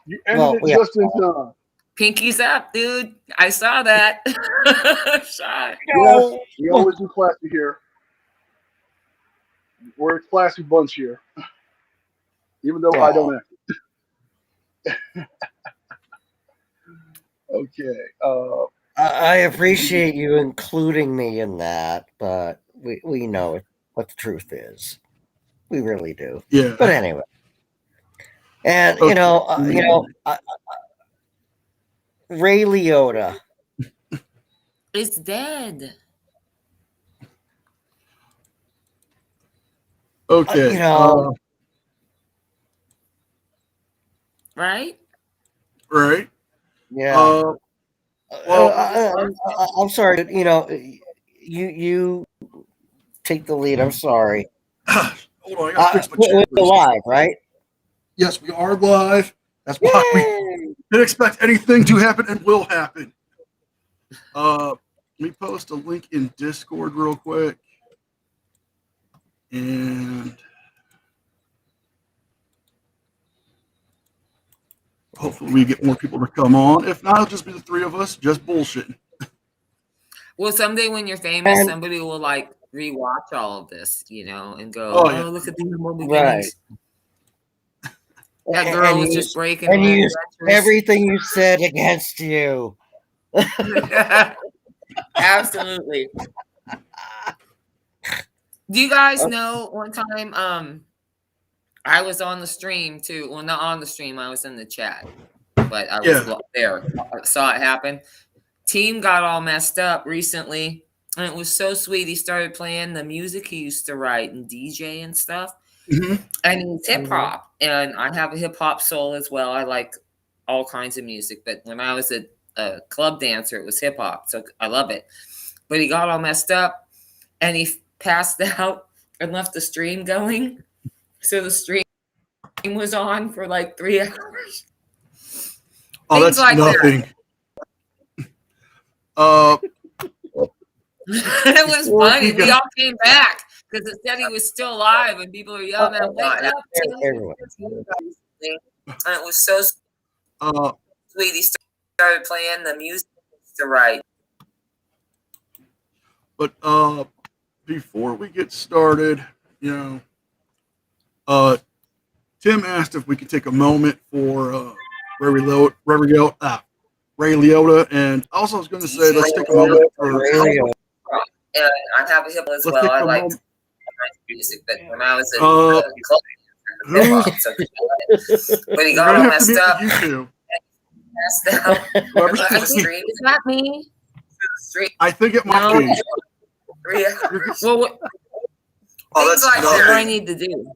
You ended Well, it yeah. just in time. Pinkies up, dude. I saw that. Shot. Yes, No. we always do classy here. We're a classy bunch here, even though I Oh, don't act. Okay. I appreciate you including me in that, but we know what the truth is. We really do. Yeah. But anyway, and Okay. Ray Liotta. It's dead. You Okay. know, Right? Right. yeah. Uh, well, I'm sorry. You take the lead. I'm sorry. hold on. I gotta fix my chair for a We're second. live, right? Yes, we are live. That's why we Yay! didn't expect anything to happen and will happen. Let me post a link in Discord real quick. And hopefully we get more people to come on. If not, it'll just be the three of us just bullshitting. Well, someday when you're famous, And somebody will like rewatch all of this, and go, Oh "Oh, yeah. look at the humble right, beginnings." That girl and was use just breaking and away use adventures. everything you said against you. Absolutely. Do you guys know one time I was on the stream too. Well, not on the stream, I was in the chat. But I was Yeah. there. I saw it happen. Team got all messed up recently. And it was so sweet. He started playing the music he used to write and DJ and stuff. hmm And he's hip hop. And I have a hip hop soul as well. I like all kinds of music. But when I was a club dancer, it was hip hop. So I love it. But he got all messed up and he passed out and left the stream going. So the stream was on for like 3 hours. Oh, Things that's like nothing. It was Before funny. we We go- all came back because it said he was still alive, and people were yelling at, "Wake up, Tim!" Everyone. And it was so uh, sweet. He started playing the music to write. but before we get started, Tim asked if we could take a moment for Ray Liotta, and also I was going to say let's take a moment for And I have a hip as let's well. take I a like moment. music, but when I was in Uh, club, Who's but he we're got gonna all have to messed mute up, the YouTube? passed out. Whoever's The speaking. stream is not me. I think it might No. be. 3 hours. Well, what? Oh, Things that's like that. What do I nothing. need to do?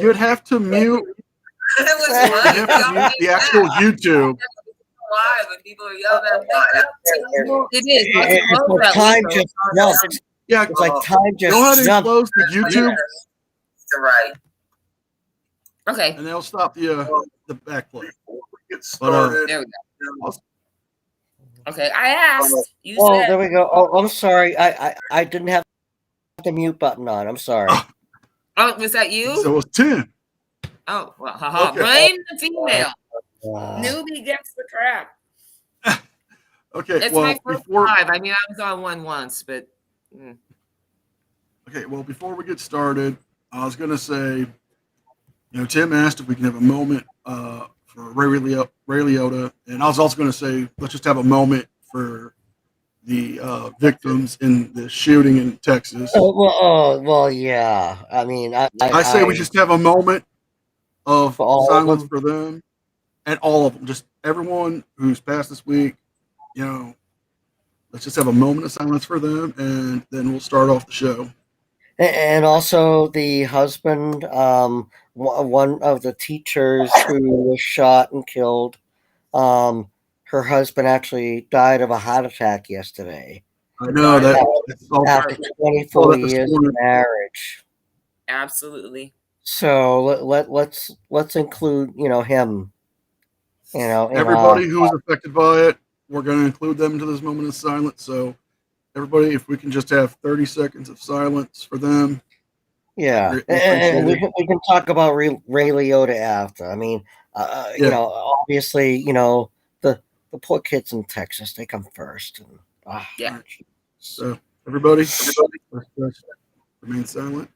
You'd have to mute. It was You'd funny. have to mute the actual YouTube. Live and people are yelling at it is. It's like time just jumped. Yeah, It's like time go ahead just and jumped. close the YouTube, Right. Okay. and they'll stop the backplay. Get started. There we go. Okay. I asked. You Oh, said. there we go. Oh, I'm sorry. I didn't have the mute button on. I'm sorry. Oh, was that you? So it's 10. Oh, well, haha. Okay. Blame the female. Uh, Newbie gets the crap. Okay, It's well my first before live. I mean, I was on one once, but. before we get started, I was gonna say, Tim asked if we can have a moment for Ray Liotta, and I was also gonna say let's just have a moment for the victims in the shooting in Texas. well, yeah. I mean, I say we just have a moment of For all of silence them? for them and all of them, just everyone who's passed this week. Let's just have a moment of silence for them, and then we'll start off the show. And also the husband, one of the teachers who was shot and killed. Her husband actually died of a heart attack yesterday I know that's all after saw 24 that this years of morning. marriage. Absolutely. So let's include him. In Everybody who was affected by it, we're going to include them into this moment of silence. So, everybody, if we can just have 30 seconds of silence for them. Yeah, Greatly and appreciated. we can talk about Ray Liotta after. I mean, you Yeah. know, obviously, the poor kids in Texas, they come first. And, Yeah. All right. So everybody, let's remain silent.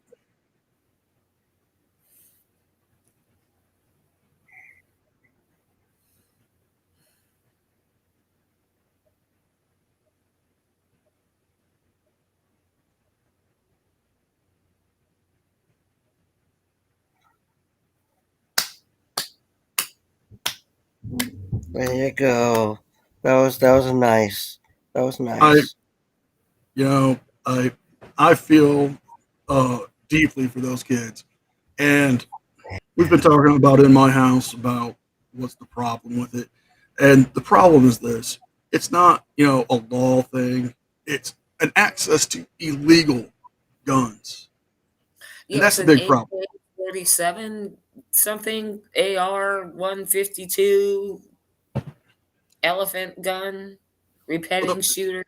there you go. That was nice. That was I, nice. you know, I feel deeply for those kids, and we've been talking about it in my house about what's the problem with it, and the problem is this: it's not a law thing; it's an access to illegal guns, and Yeah, that's it's the an big problem. AK-47 something, AR-152 elephant gun, Well, repeating the, shooter.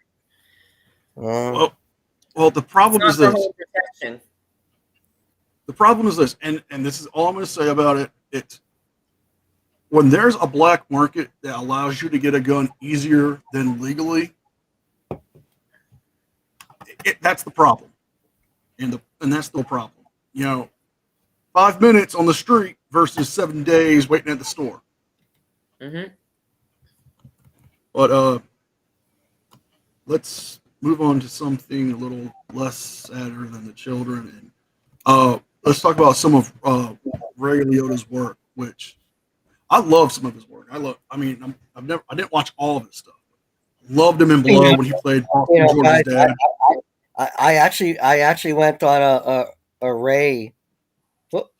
Mm. well, well, the It's problem not is for this. home protection. The problem is this, and this is all I'm going to say about it. It's when there's a black market that allows you to get a gun easier than legally, that's the problem, and that's the problem. 5 minutes on the street versus 7 days waiting at the store. Mm-hmm. But let's move on to something a little less sadder than the children, and let's talk about some of Ray Liotta's work, which I love some of his work. I mean, I didn't watch all of his stuff. Loved him in Blow when he played Boston George's Guys, dad. I actually went on a Ray. Whoop.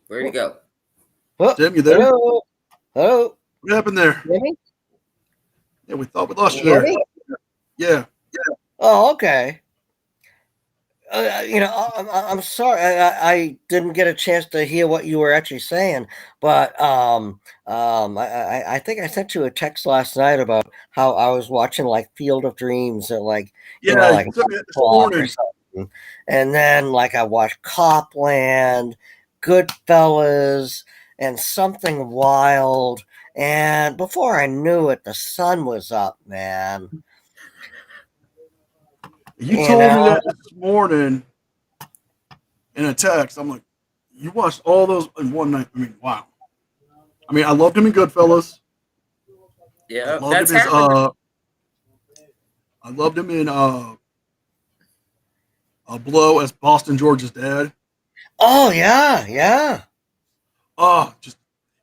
Where'd he go? Whoop. Tim, you there? Hello. Hello. What happened there? Hear me? Yeah, we thought we lost you Hear there. me? Yeah. Oh, okay. I'm sorry. I didn't get a chance to hear what you were actually saying, but I think I sent you a text last night about how I was watching like Field of Dreams at like Yeah, like you sent me that this o'clock or morning. something, and then like I watched Copland, Goodfellas, and Something Wild, and before I knew it, the sun was up, man. You You told me know. that this morning in a text. I'm like, you watched all those in one night. I mean, wow. I mean, I loved him in Goodfellas. I Yeah, loved that's him as happened. I loved him in Blow as Boston George's dad. Oh yeah, yeah. Just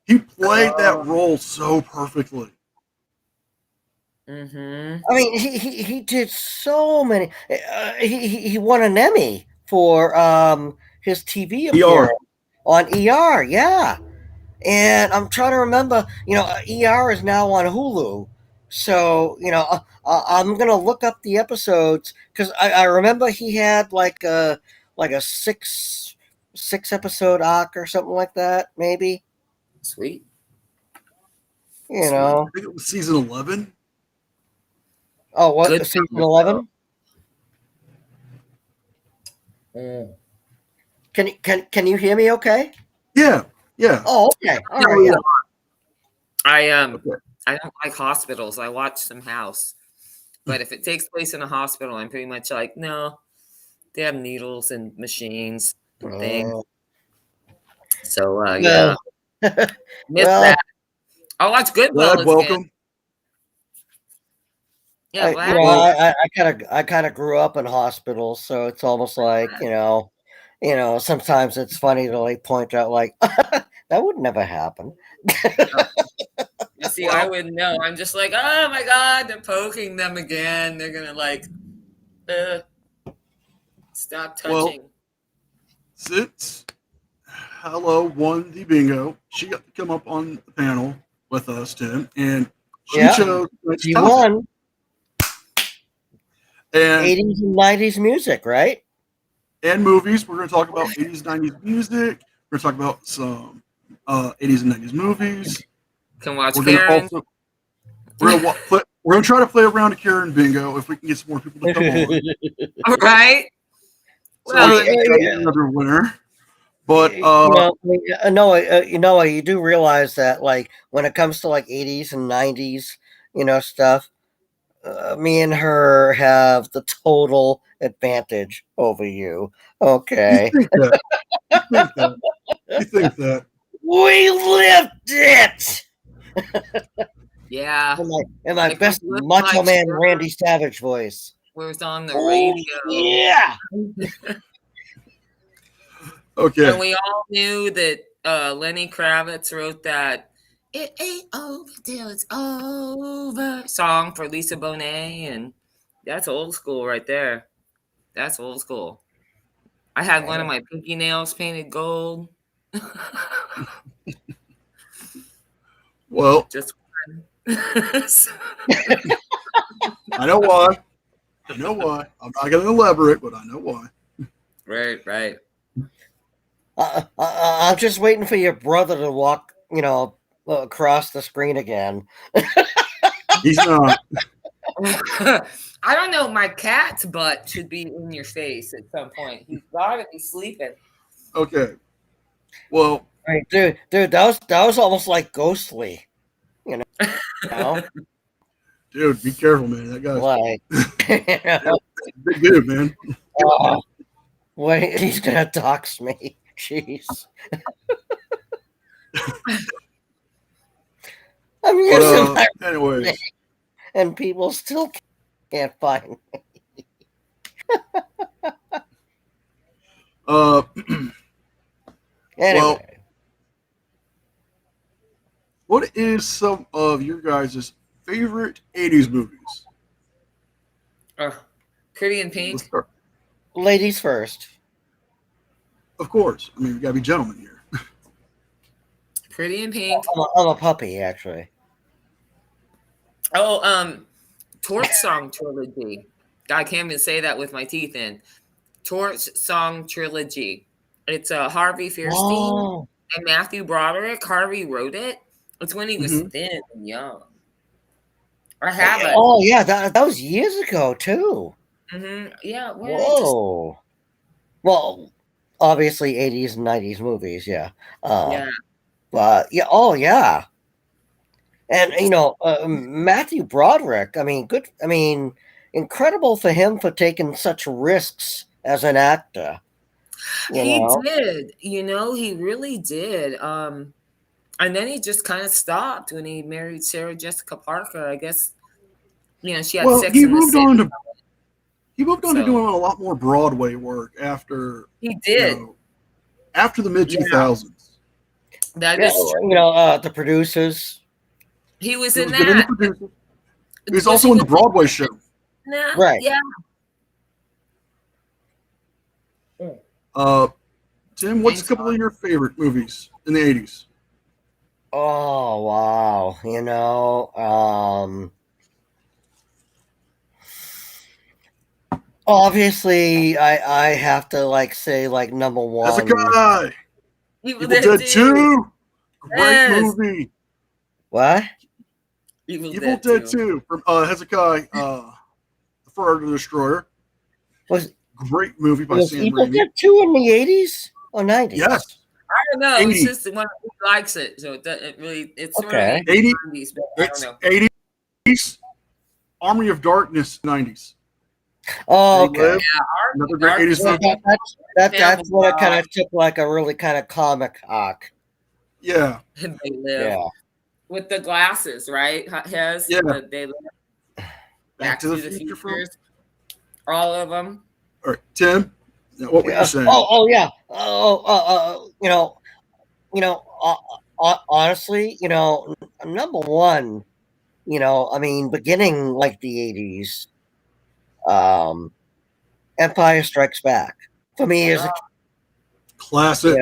he played that role so perfectly. Mm-hmm. I mean, he did so many. He won an Emmy for his TV ER. appearance on ER. Yeah, and I'm trying to remember. ER is now on Hulu, so I'm gonna look up the episodes because I remember he had like a six episode arc or something like that, maybe. Sweet. You Sweet. I know. think it was season 11. Oh, what Good season film. 11? Mm. Can you hear me? Okay. Yeah. Oh, okay. All right. Yeah. I don't like hospitals. I watch some House, but if it takes place in a hospital, I'm pretty much like, no, they have needles and machines and things. So yeah, miss Well, that. I'll watch Glad Goodfellas again. welcome. Yeah, I kind of grew up in hospitals, so it's almost like sometimes it's funny to like point out like that would never happen. You see, I wouldn't know. I'm just like, oh my god, they're poking them again. They're gonna like, stop touching. Well, since Hello won the bingo, she got to come up on the panel with us, Tim, and she chose. She won. And 80s and 90s music, right? And movies. We're going to talk about 80s, 90s music. We're going to talk about some 80s and 90s movies. Can watch We're going to Karen. also we're going to We're gonna try to play around a Karen bingo if we can get some more people to come on. All right. So Well, we can try to get another winner. But Noah, you do realize that, like, when it comes to like 80s and 90s, stuff, me and her have the total advantage over you. Okay, you think that? You think that? You think that? we lived it. yeah. In my Like, best we look Macho like Man sure. Randy Savage voice. Was on the Oh, radio. yeah. Okay. And we all knew that Lenny Kravitz wrote that "It Ain't Over Till It's Over" song for Lisa Bonet, and that's old school right there. That's old school. I had one of my pinky nails painted gold. Well, Just one. I know why. I know why. I'm not going to elaborate, but I know why. Right. I'm just waiting for your brother to walk, across the screen again. He's not. I don't know. My cat's butt should be in your face at some point. He's got to be sleeping. Okay. Well, Right, dude, that was almost like ghostly, you know. dude, be careful, man. That guy's Like, big dude, man. wait, he's gonna dox me. Jeez. I'm using my Anyways, and people still can't find me. Anyway. Well, what is some of your guys' favorite 80s movies? Pretty in Let's Pink. start. Ladies first. Of course. I mean, we got to be gentlemen here. Pretty in Pink. I'm a puppy, actually. Oh, Torch Song Trilogy. I can't even say that with my teeth in. Torch Song Trilogy. It's Harvey Fierstein and Matthew Broderick. Harvey wrote it. It's when he was thin and young. I have it. Oh yeah, that was years ago too. Yeah. Whoa. Well, obviously 80s and 90s movies, yeah. Yeah. But yeah, oh yeah. And Matthew Broderick, incredible for him for taking such risks as an actor. He did. He really did. And then he just kind of stopped when he married Sarah Jessica Parker. I guess, she had sex he in the moved city. on to He moved on to doing a lot more Broadway work after he did. After the mid 2000s. That is true. The Producers. He was He in was good in The that. Producers. He was also in the Broadway show. Nah, Right. Yeah. Tim, what's a couple of your favorite movies in the 80s? Oh wow. Obviously I have to say number one. Hezekiah. Evil Evil Dead 2. Great Yes. movie. What? Evil Evil Dead 2 from Hezekiah, the Fur Destroyer. Was Great movie by Sam Evil Raimi. Dead 2 in the 80s or 90s? Yes. I don't know. 80. It's just the one who likes it, so it doesn't really. It's sort Okay. of 80. 90s, but I It's don't know. 80s. Army of Darkness 90s. Oh, They okay. Live, another great 80s Well, movie. that's what it kind of took a really kind of comic arc. Yeah. They live Yeah. with the glasses, right? Yeah. They live. Back to the Future from. Futures. All of them. All right, Tim. What were you saying? Oh yeah. Honestly, number one, beginning like the 80s, Empire Strikes Back for me is Classic.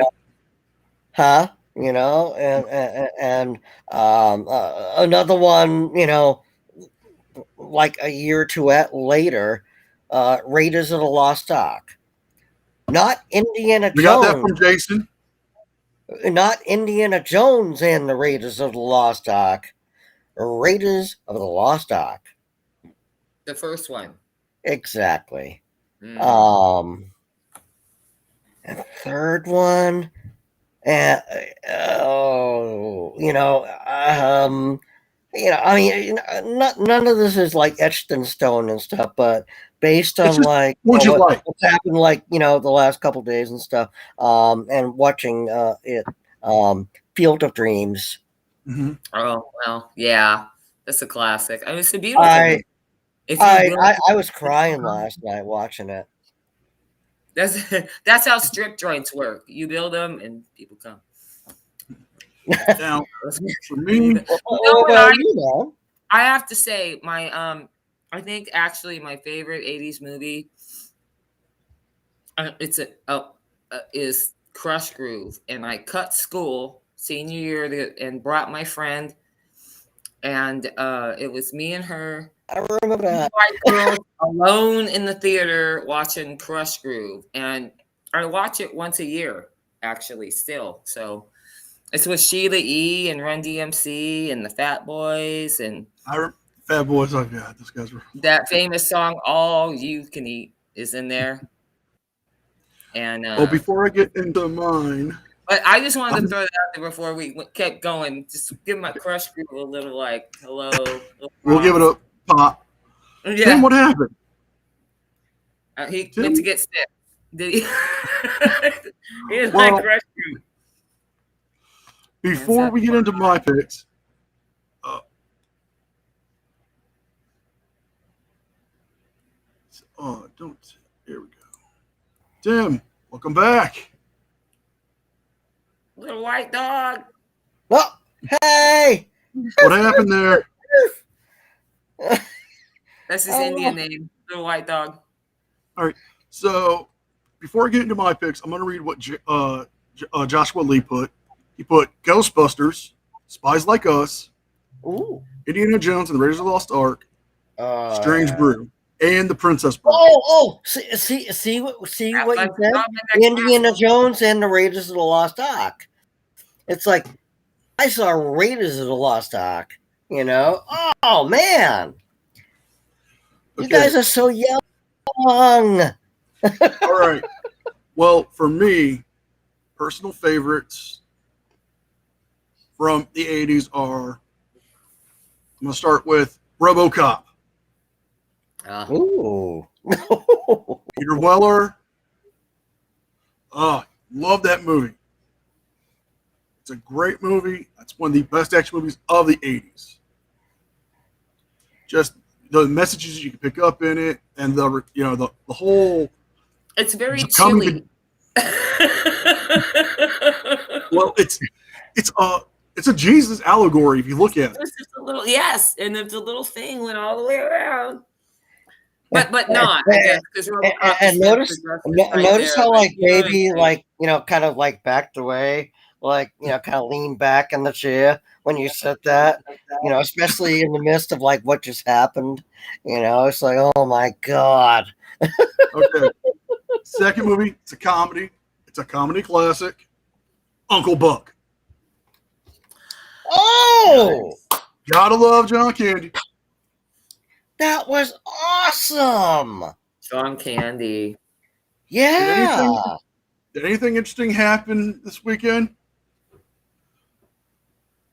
and another one, like a year or two later, Raiders of the Lost Ark. Not Indiana We got that Jones. from Jason. Not Indiana Jones and the Raiders of the Lost Ark. Raiders of the Lost Ark. The first one. Exactly. Mm. And third one, uh, oh, I mean, none of this is like etched in stone and stuff, but based It's on just like what you like. what's happened, like the last couple days and stuff, and watching Field of Dreams. Mm-hmm. Oh well, yeah, that's a classic. I mean, it's a beautiful I movie. If you build, I was crying last night watching it. that's how strip joints work. You build them, and people come. Now, for me, I have to say my I think actually my favorite '80s movie is Crush Groove, and I cut school senior year and brought my friend, and it was me and her. I remember that. White girls alone in the theater watching Crush Groove, and I watch it once a year actually still. So it's with Sheila E. and Run DMC and the Fat Boys and Fat Boys. Oh God, those guys were. That famous song "All You Can Eat" is in there. And before I get into mine, but I just wanted to throw that out there before we kept going. Just give my Crush Group a little like hello. We'll give it a pop. Yeah. Tim, what happened? He went to get sick. Did he? He is Well, like Crush Group. Before we get into my picks, here we go. Tim, welcome back. Little white dog. Oh, hey! What happened there? That's his Indian name, Little White Dog. All right. So before I get into my picks, I'm going to read what Joshua Lee put. He put Ghostbusters, Spies Like Us, Ooh. Indiana Jones and the Raiders of the Lost Ark, Strange Brew, and The Princess Bride. See what you said? Indiana Jones and the Raiders of the Lost Ark. It's like I saw Raiders of the Lost Ark. Oh man, you guys are so young. All right. Well, for me, personal favorites from the 80s are. I'm going to start with RoboCop. Ooh. Peter Weller. Love that movie. It's a great movie. It's one of the best action movies of the 80s. Just the messages you can pick up in it, and the whole. It's very chilly. Well, it's a Jesus allegory if you look at it. It's just a little, yes, and it's a little thing went all the way around. But not, I guess, because and notice how like baby kind of like backed away, like kind of leaned back in the chair when you said that, especially in the midst of like what just happened. It's like, oh my God. Okay. Second movie, it's a comedy. It's a comedy classic. Uncle Buck. Oh, gotta love John Candy. That was awesome. John Candy. Yeah. Did anything interesting happen this weekend?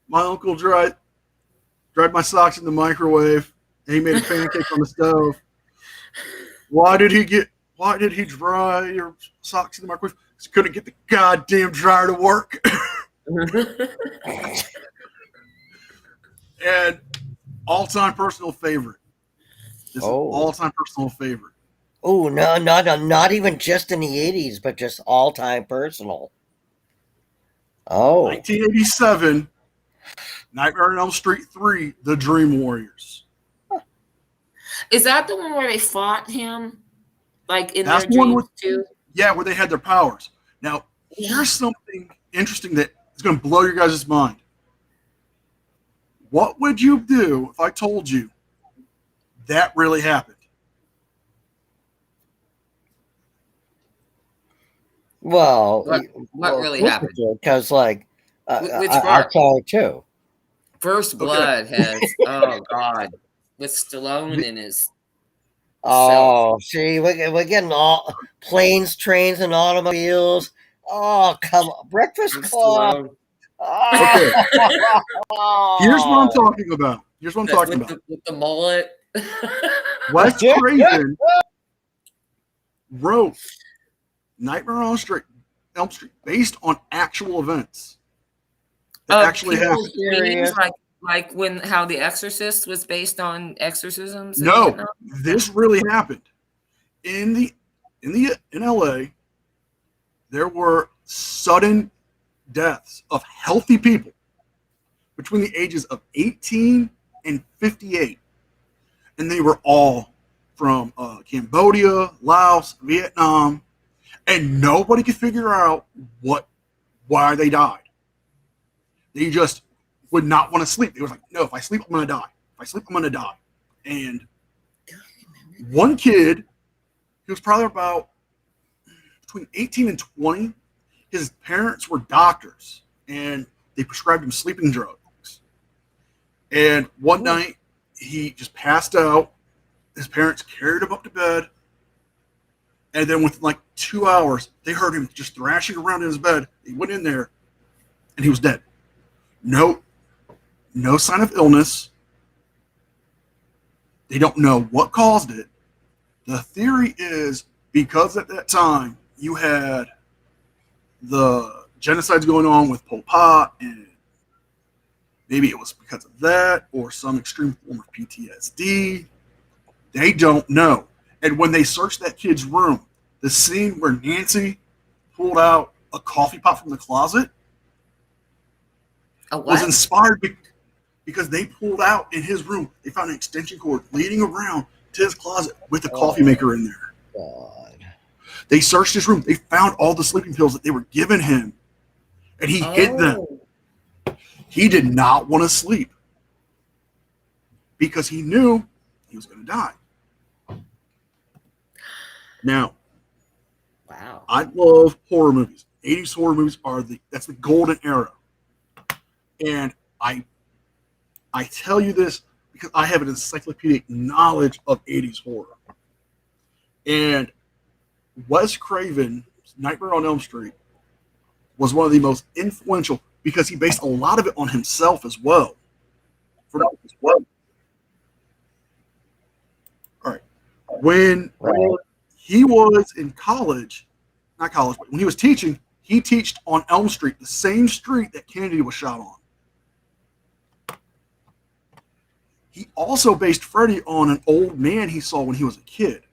My uncle dried my socks in the microwave, and he made a pancake on the stove. Why did he dry your socks in the microwave? Because he couldn't get the goddamn dryer to work. And all-time personal favorite. This is all-time personal favorite. Oh, no, not even just in the 80s, but just all-time personal. Oh. 1987, Nightmare on Elm Street 3, The Dream Warriors. Is that the one where they fought him? Like in That's their dreams too? Yeah, where they had their powers. Now, here's something interesting that is going to blow your guys' mind. What would you do if I told you that really happened? Well, what really happened? Because, like, Which I saw it too. First Blood has, oh God, with Stallone in his. Oh, see, we're getting all planes, trains, and automobiles. Oh, come on. Breakfast Club. Stallone. Okay. Oh. Here's what I'm talking about. Here's what I'm talking about. With the mullet. Wes Craven wrote Nightmare on Elm Street based on actual events that actually happened. Dreams, like when how The Exorcist was based on exorcisms. No, this really happened in LA. There were sudden deaths of healthy people between the ages of 18 and 58, and they were all from Cambodia, Laos, Vietnam, and nobody could figure out why they died. They just would not want to sleep. They were like, no, if I sleep, I'm going to die. If I sleep, I'm going to die. And one kid, he was probably about between 18 and 20. His parents were doctors, and they prescribed him sleeping drugs. And one night, he just passed out. His parents carried him up to bed. And then within like 2 hours, they heard him just thrashing around in his bed. He went in there, and he was dead. No sign of illness. They don't know what caused it. The theory is because at that time you had the genocides going on with Pol Pot, and maybe it was because of that or some extreme form of PTSD. They don't know. And when they searched that kid's room, the scene where Nancy pulled out a coffee pot from the closet was inspired because they pulled out in his room. They found an extension cord leading around to his closet with a coffee maker in there. God. They searched his room. They found all the sleeping pills that they were giving him, and he hid them. He did not want to sleep because he knew he was going to die. Now, wow, I love horror movies. 80s horror movies that's the golden era. And I tell you this because I have an encyclopedic knowledge of 80s horror. And Wes Craven's Nightmare on Elm Street was one of the most influential because he based a lot of it on himself as well. All right. When he was in college, not college, but when he was teaching, he taught on Elm Street, the same street that Kennedy was shot on. He also based Freddy on an old man he saw when he was a kid.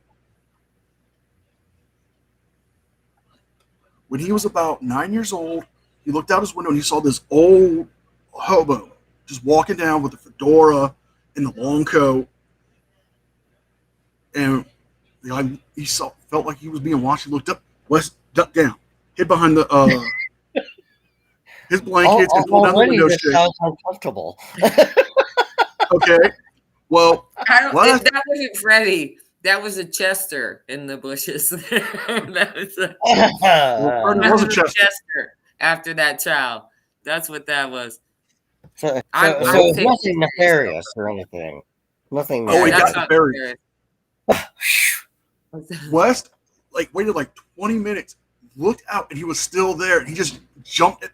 When he was about 9 years old, he looked out his window and he saw this old hobo just walking down with a fedora and the long coat. And the guy felt like he was being watched. He looked up, Wes ducked down, hid behind the his blankets and pulled down the window shade. Sounds uncomfortable. Okay. Well, that wasn't Freddy. That was a Chester in the bushes. That was a Chester after that child. That's what that was. So nothing nefarious or anything. Nothing. Oh, he got nefarious. West waited 20 minutes, looked out, and he was still there. And he just jumped at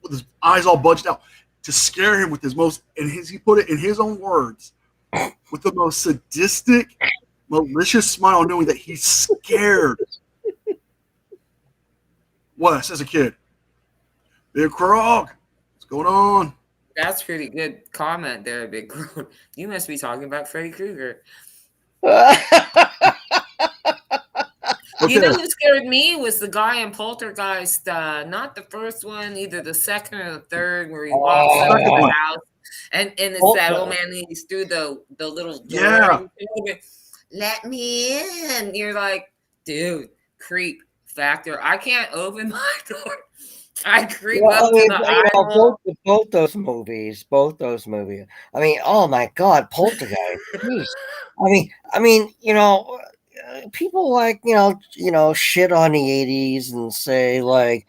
with his eyes all budged out to scare him with his most, and he put it in his own words, with the most sadistic, malicious smile, knowing that he's scared. Wes, as a kid, Big Krog, what's going on? That's pretty good comment there, Big Krog. You must be talking about Freddy Krueger. Okay. You know who scared me was the guy in Poltergeist, not the first one, either the second or the third, where he walks up to the house and it's that old man, he's through the little door. Yeah. Let me in. You're like, dude, creep factor. I can't open my door. I creep up to the aisle. Both those movies. I mean, oh my God, Poltergeist. Jeez. I mean, people shit on the 80s and say all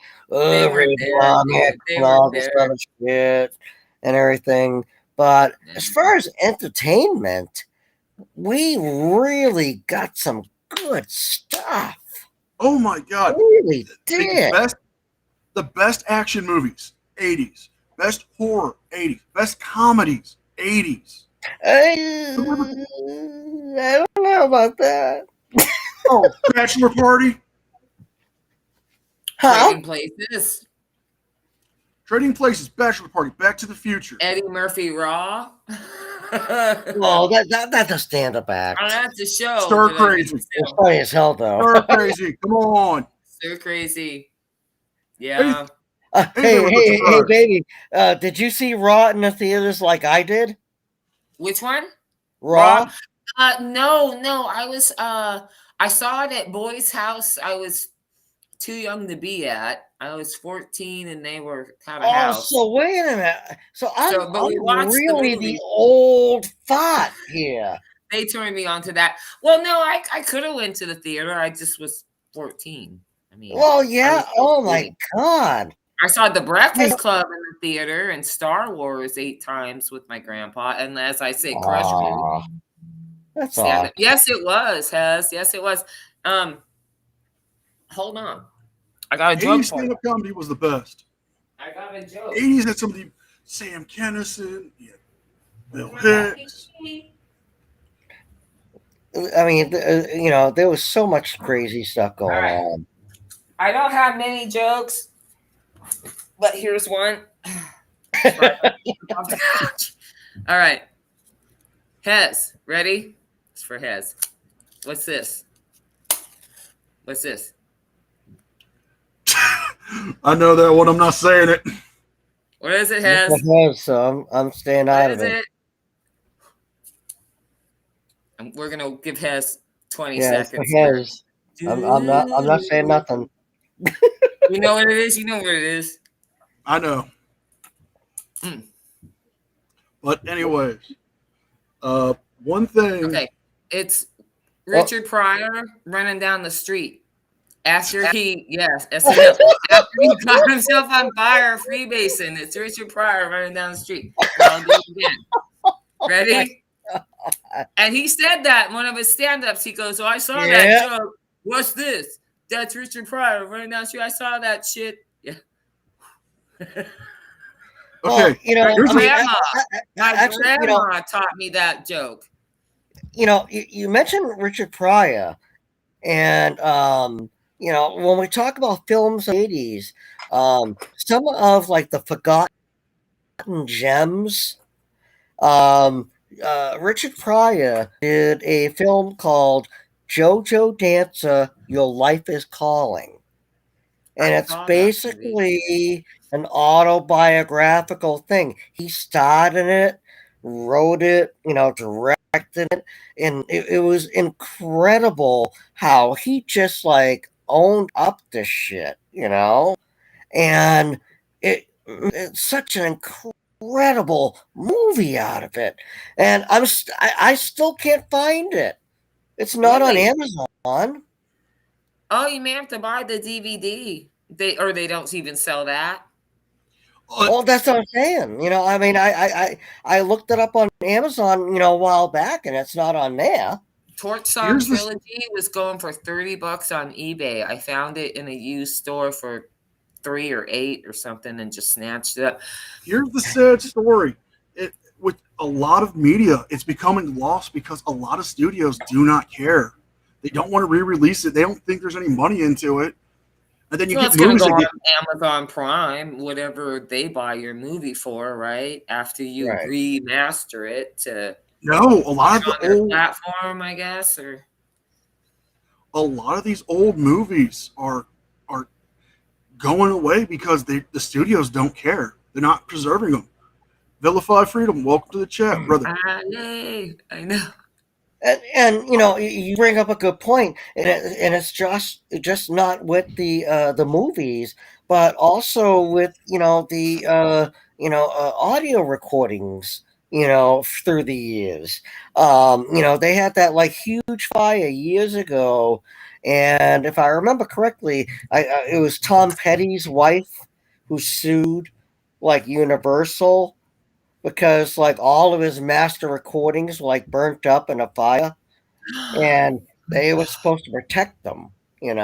this other shit, and everything. But as far as entertainment, we really got some good stuff. Oh my God. We really The did. best action movies, 80s. Best horror, 80s. Best comedies, 80s. I don't know about that. Oh, Bachelor Party. Huh? Trading Places. Trading Places, Bachelor Party, Back to the Future. Eddie Murphy Raw. Oh, that's a stand-up act. Oh, that's a show. Stir but I mean, Crazy. It's funny as hell, though. Stir Crazy. Come on. Stir Crazy. Yeah. Hey, baby. Did you see Raw in the theaters like I did? Which one? Raw? No. I saw it at Boy's house. I was too young to be at. I was 14 and they were had a house. So wait a minute. So I'm we watched the really movie. the old fart here. They turned me on to that. Well, no, I could have went to the theater. I just was 14. I mean, Well, yeah. Oh my 14. God. I saw The Breakfast Club in the theater and Star Wars 8 times with my grandpa. And as I say, Crush Aw, Movie. that's all. Yes, it was, Hez. Yes, it was. Hold on. I got a joke 80s for you. stand-up comedy was the best. I got a joke. 80s had some of the Sam Kinison, Bill Hicks. I mean, there was so much crazy stuff going on. I don't have many jokes, but here's one. All right. Hez, ready? It's for Hez. What's this? What's this? I know that one. I'm not saying it. What is it, Hez? So I'm staying What out is of it. And we're gonna give Hez 20 Yeah, it's seconds. for Hez. I'm not saying nothing. You know what it is? You know what it is. I know. Mm. But anyways, one thing. Okay. It's Richard Pryor running down the street. After he got himself on fire freebasing. It's Richard Pryor running down the street. I'll do it again. Ready? And he said that in one of his stand-ups. He goes, I saw that joke. What's this? That's Richard Pryor running down the street. I saw that shit. Yeah. Okay. Well, My grandma taught me that joke. You mentioned Richard Pryor, and when we talk about films of the 80s, some of like the forgotten gems, Richard Pryor did a film called JoJo Dancer, Your Life is Calling. And it's basically an autobiographical thing. He starred in it, wrote it, directed it, and it was incredible how he just like owned up this shit, and it's such an incredible movie out of it, and I still can't find it. It's not on Amazon. Oh, you may have to buy the DVD. They don't even sell that. Well, that's what I'm saying. I looked it up on Amazon, a while back, and it's not on there. Torch Song Trilogy was going for $30 on eBay. I found it in a used store for $3 or $8 or something, and just snatched it up. Here's the sad story. With a lot of media, it's becoming lost because a lot of studios do not care. They don't want to re-release it. They don't think there's any money into it. And then you get movies that get Amazon Prime, whatever they buy your movie for, right? After you remaster it to a lot of the old platform, I guess, or a lot of these old movies are going away because the studios don't care. They're not preserving them. Vilify Freedom, welcome to the chat, brother. I know. And you bring up a good point, and it's just not with the movies, but also with the audio recordings through the years. They had that like huge fire years ago, and if I remember correctly, it was Tom Petty's wife who sued like Universal because like all of his master recordings were like burnt up in a fire, and they were supposed to protect them, and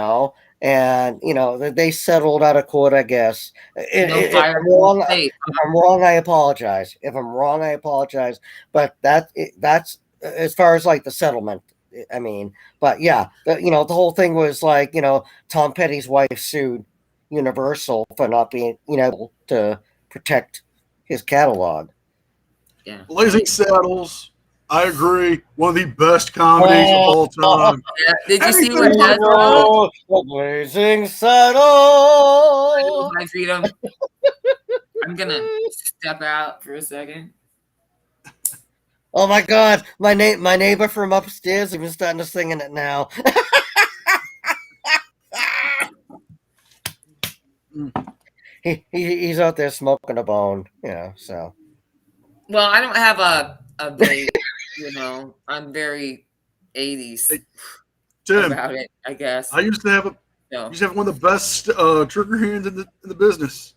they settled out of court, I guess. No If fire I'm wrong, safe. if I'm wrong, I apologize. If I'm wrong, I apologize. But that's as far as like the settlement. I mean, but yeah, the whole thing was like, Tom Petty's wife sued Universal for not being, able to protect his catalog. Yeah. Blazing Saddles. I agree. One of the best comedies of all time. Yeah. Did you see Anything what but Ezra? Oh, the Blazing Saddle. Hi, Freedom. I'm gonna step out for a second. Oh my God, my neighbor from upstairs, even starting to sing in it now. He's out there smoking a bone, so. Well, I don't have a vape, I'm very 80s Hey, Tim, about it, I guess. I used to have one of the best trigger hands in the business.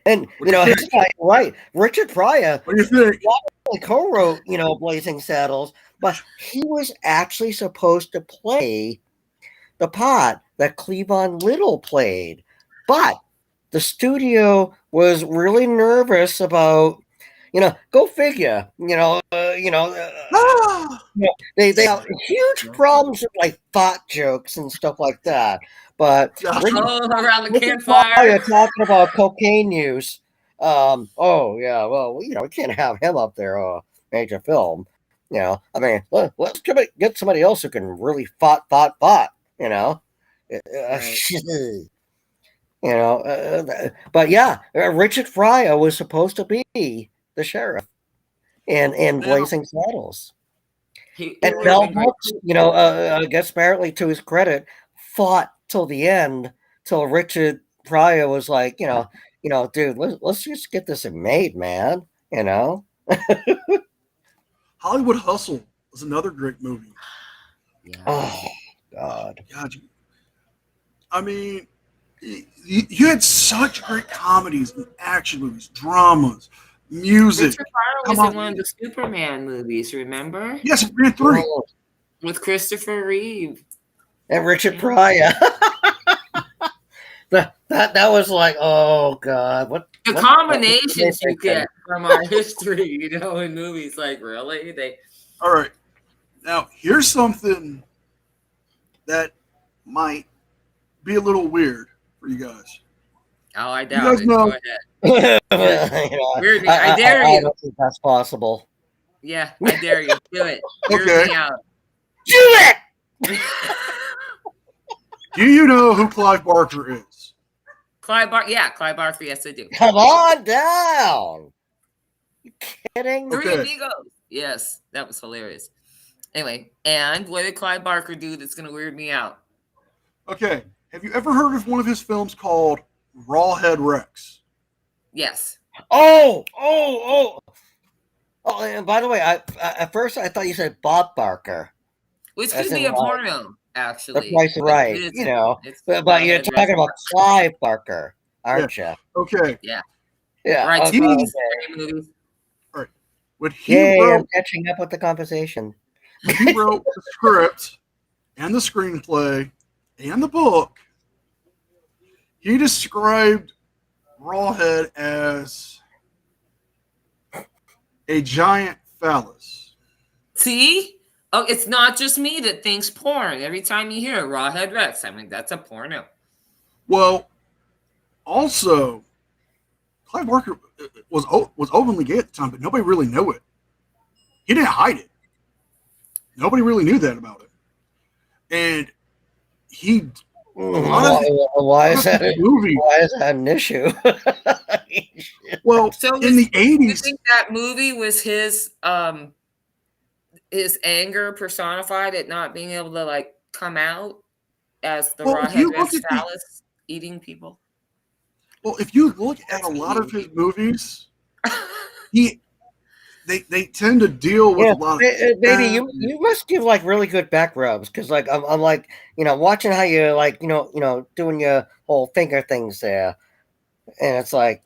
And What do you think? right, Richard Pryor What do you think? co-wrote, Blazing Saddles, but he was actually supposed to play the part that Cleavon Little played, but the studio was really nervous about, go figure, Ah! they have huge problems with like fart jokes and stuff like that. But Around the Richard campfire. Pryor talking about cocaine use. Oh yeah, well, we can't have him up there or major film. I mean, let's get somebody else who can really fart. Right. But yeah, Richard Pryor was supposed to be the sheriff in Blazing Saddles. And Mel Brooks, I guess apparently to his credit, fought till the end, till Richard Pryor was like, dude, let's just get this made, man. Hollywood Hustle was another great movie. Yeah. Oh God. I mean, you had such great comedies and action movies, dramas, music. Richard Pryor was in one of the Superman movies, remember? Yes, it ran 3. Oh, With Christopher Reeve. and Richard Pryor. that was like, oh God, what The what- combinations what- you get from our history, in movies, like really? All right. Now, here's something that might be a little weird for you guys. Oh, I guys doubt it. know- Go ahead. Weird me. I dare I you. don't think that's possible. Yeah, I dare you. Do it. Weird Okay. me out. Do it. Do you know who Clive Barker is? Clive Barker. Yes, I do. Come on down. You kidding? Three Okay. Amigos. Yes, that was hilarious. Anyway, and what did Clive Barker do that's going to weird me out? Okay. Have you ever heard of one of his films called Rawhead Rex? Yes. Oh, and by the way, at first I thought you said Bob Barker. Which As could be in, a porno, actually. The Price is Right, It's- it's but you're Rawhead talking about Rex. Clive Barker, aren't you? Okay. Yeah. Right. Okay. He's- Movies. When he Yay, I'm wrote catching up with the conversation. he wrote the script and the screenplay and the book, he described Rawhead as a giant phallus. See? Oh, it's not just me that thinks porn. Every time you hear Rawhead Rex, I mean, that's a porno. Well, also, Clive Barker was openly gay at the time, but nobody really knew it. He didn't hide it. Nobody really knew that about him. And he Why is that? movie? Why is that an issue? Well, So in the do you 80s, think that movie was his anger personified at not being able to like come out as the Well, if you Rawhead look Rex at the- phallus eating people? well, if you look at a lot of his movies, they tend to deal with Yeah, a lot of baby, you must give like really good back rubs because like I'm like watching how you like doing your whole finger things there, and it's like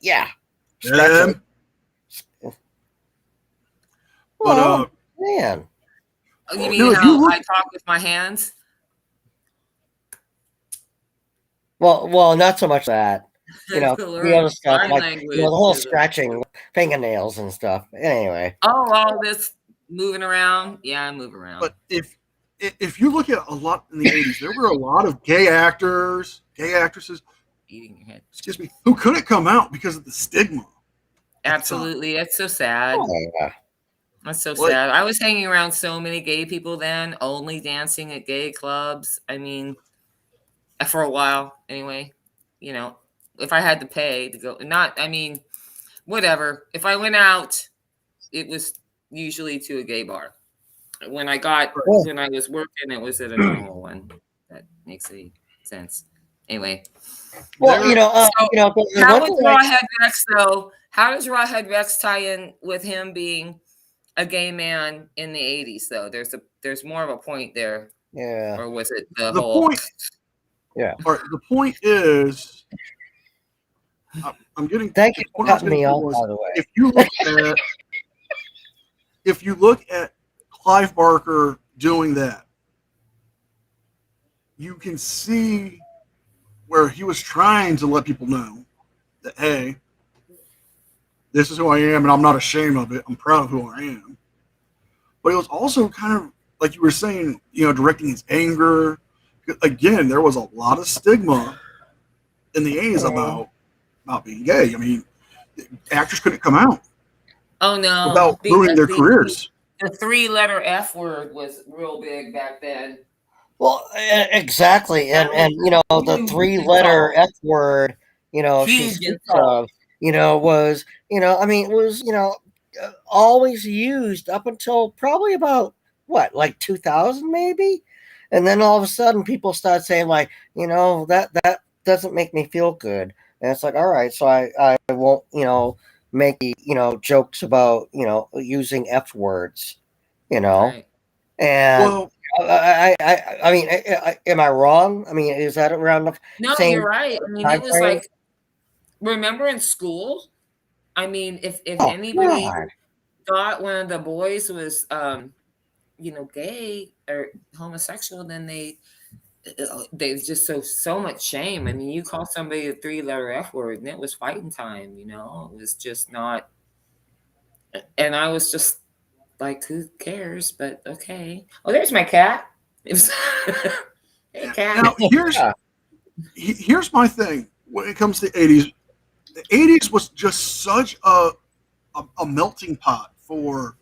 Stretching. But Well, man. You mean No, if how you look- I talk with my hands? Well, not so much that. The other stuff, Sign like language the whole is a- scratching, fingernails and stuff. Anyway. Oh, all this moving around. Yeah, I move around. But if you look at a lot in the 80s, there were a lot of gay actors, gay actresses, Eating your head. excuse me, who couldn't come out because of the stigma. Absolutely. That's so sad. Oh, yeah. That's so Like- sad. I was hanging around so many gay people then, only dancing at gay clubs. I mean, for a while anyway. If I had to pay to go, whatever. If I went out, it was usually to a gay bar. When I was working, it was at a normal one. That makes any sense. Anyway. Well, How was Rawhead Rex though? How does Rawhead Rex tie in with him being a gay man in the 80s though? There's more of a point there. Yeah. Or was it The whole point, Yeah. All right, the point is, I'm getting. Thank you the for point I was cutting me getting off, was, by the way. if you look at Clive Barker doing that, you can see where he was trying to let people know that, hey, this is who I am, and I'm not ashamed of it. I'm proud of who I am. But it was also kind of like you were saying, directing his anger. Again, there was a lot of stigma in the 80s about being gay. I mean, actors couldn't come out Oh no! without ruining their careers. The 3-letter F word was real big back then. Well, exactly, and the Huge 3-letter F word, she Huge speaks insult. of, was, it was, always used up until probably about what, like 2000 maybe, and then all of a sudden people start saying like, that doesn't make me feel good, and it's like, all right, so I won't, make jokes about using F words, Right. and. Well, I mean, am I wrong? I mean, is that around the No, same you're right. I mean, time it was frame? like, remember in school? I mean, if Oh, anybody God. thought one of the boys was, gay or homosexual, then there's just so much shame. I mean, you call somebody a 3-letter F word, and it was fighting time. It was just not. And I was just like, who cares? But okay. Oh, there's my cat. Hey, cat. now here's my thing when it comes to the 80s. The 80s was just such a melting pot for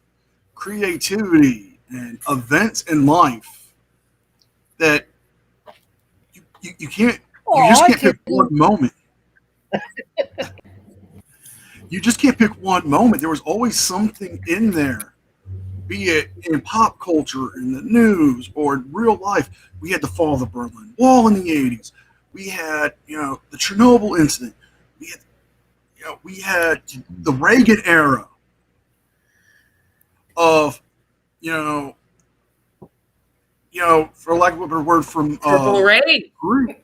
creativity and events in life that you can't pick one moment. You just can't pick one moment. There was always something in there, be it in pop culture, in the news, or in real life. We had the fall of the Berlin Wall in the 80s. We had, the Chernobyl incident. We had the Reagan era of, for lack of a better word, from Purple Rain. greed.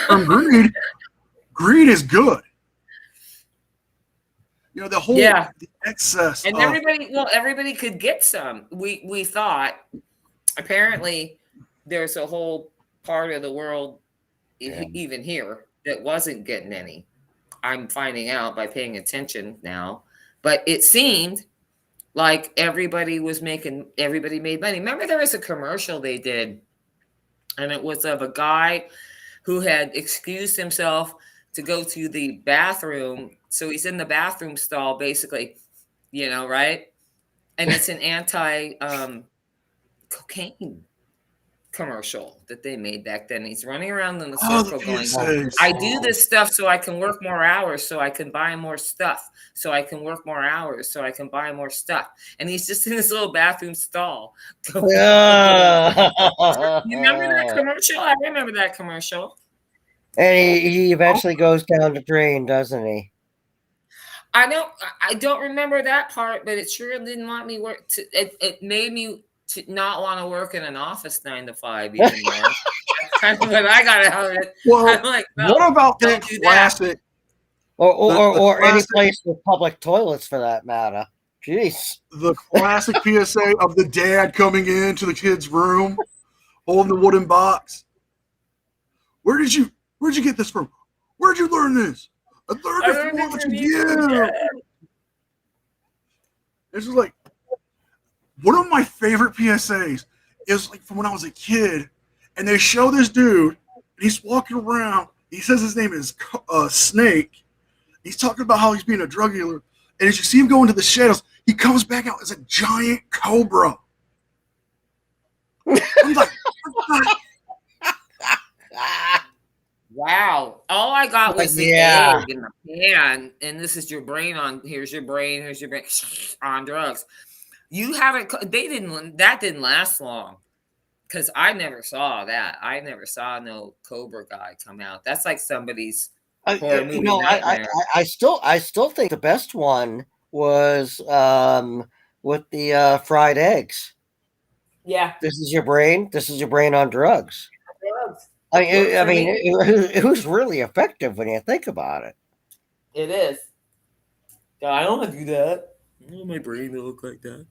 From greed. Greed is good. The whole the excess. And everybody could get some. We thought apparently there's a whole part of the world, even here, that wasn't getting any. I'm finding out by paying attention now, but it seemed like everybody made money. Remember, there was a commercial they did, and it was of a guy who had excused himself to go to the bathroom. So he's in the bathroom stall, basically, right? And it's an anti-cocaine commercial that they made back then. He's running around in the circle going, I do this stuff so I can work more hours, so I can buy more stuff, so I can work more hours, so I can buy more stuff. And he's just in this little bathroom stall. You remember that commercial? I remember that commercial. And he eventually goes down the drain, doesn't he? I don't remember that part, but it sure didn't want me work. It made me not want to work in an office 9 to 5 even more. That's kind of what I got out of it. Well, I'm like, no, what about don't that do classic? or any classic- place with public toilets for that matter. Jeez. The classic PSA of the dad coming into the kid's room, holding the wooden box. Where'd you get this from? Where'd you learn this? I learned it from you. This is like one of my favorite PSAs is like from when I was a kid, and they show this dude, and he's walking around. He says his name is Snake. He's talking about how he's being a drug dealer, and as you see him go into the shadows, he comes back out as a giant cobra. I'm like, Wow. All I got was the egg in the pan, and this is your brain on. Here's your brain on drugs. You haven't. That didn't last long, because I never saw that. I never saw no Cobra guy come out. That's like somebody's horror movie nightmare. I still think the best one was with the fried eggs. Yeah. This is your brain. This is your brain on drugs. I mean, it was really effective when you think about it. It is. I don't want to do that. My brain don't look like that.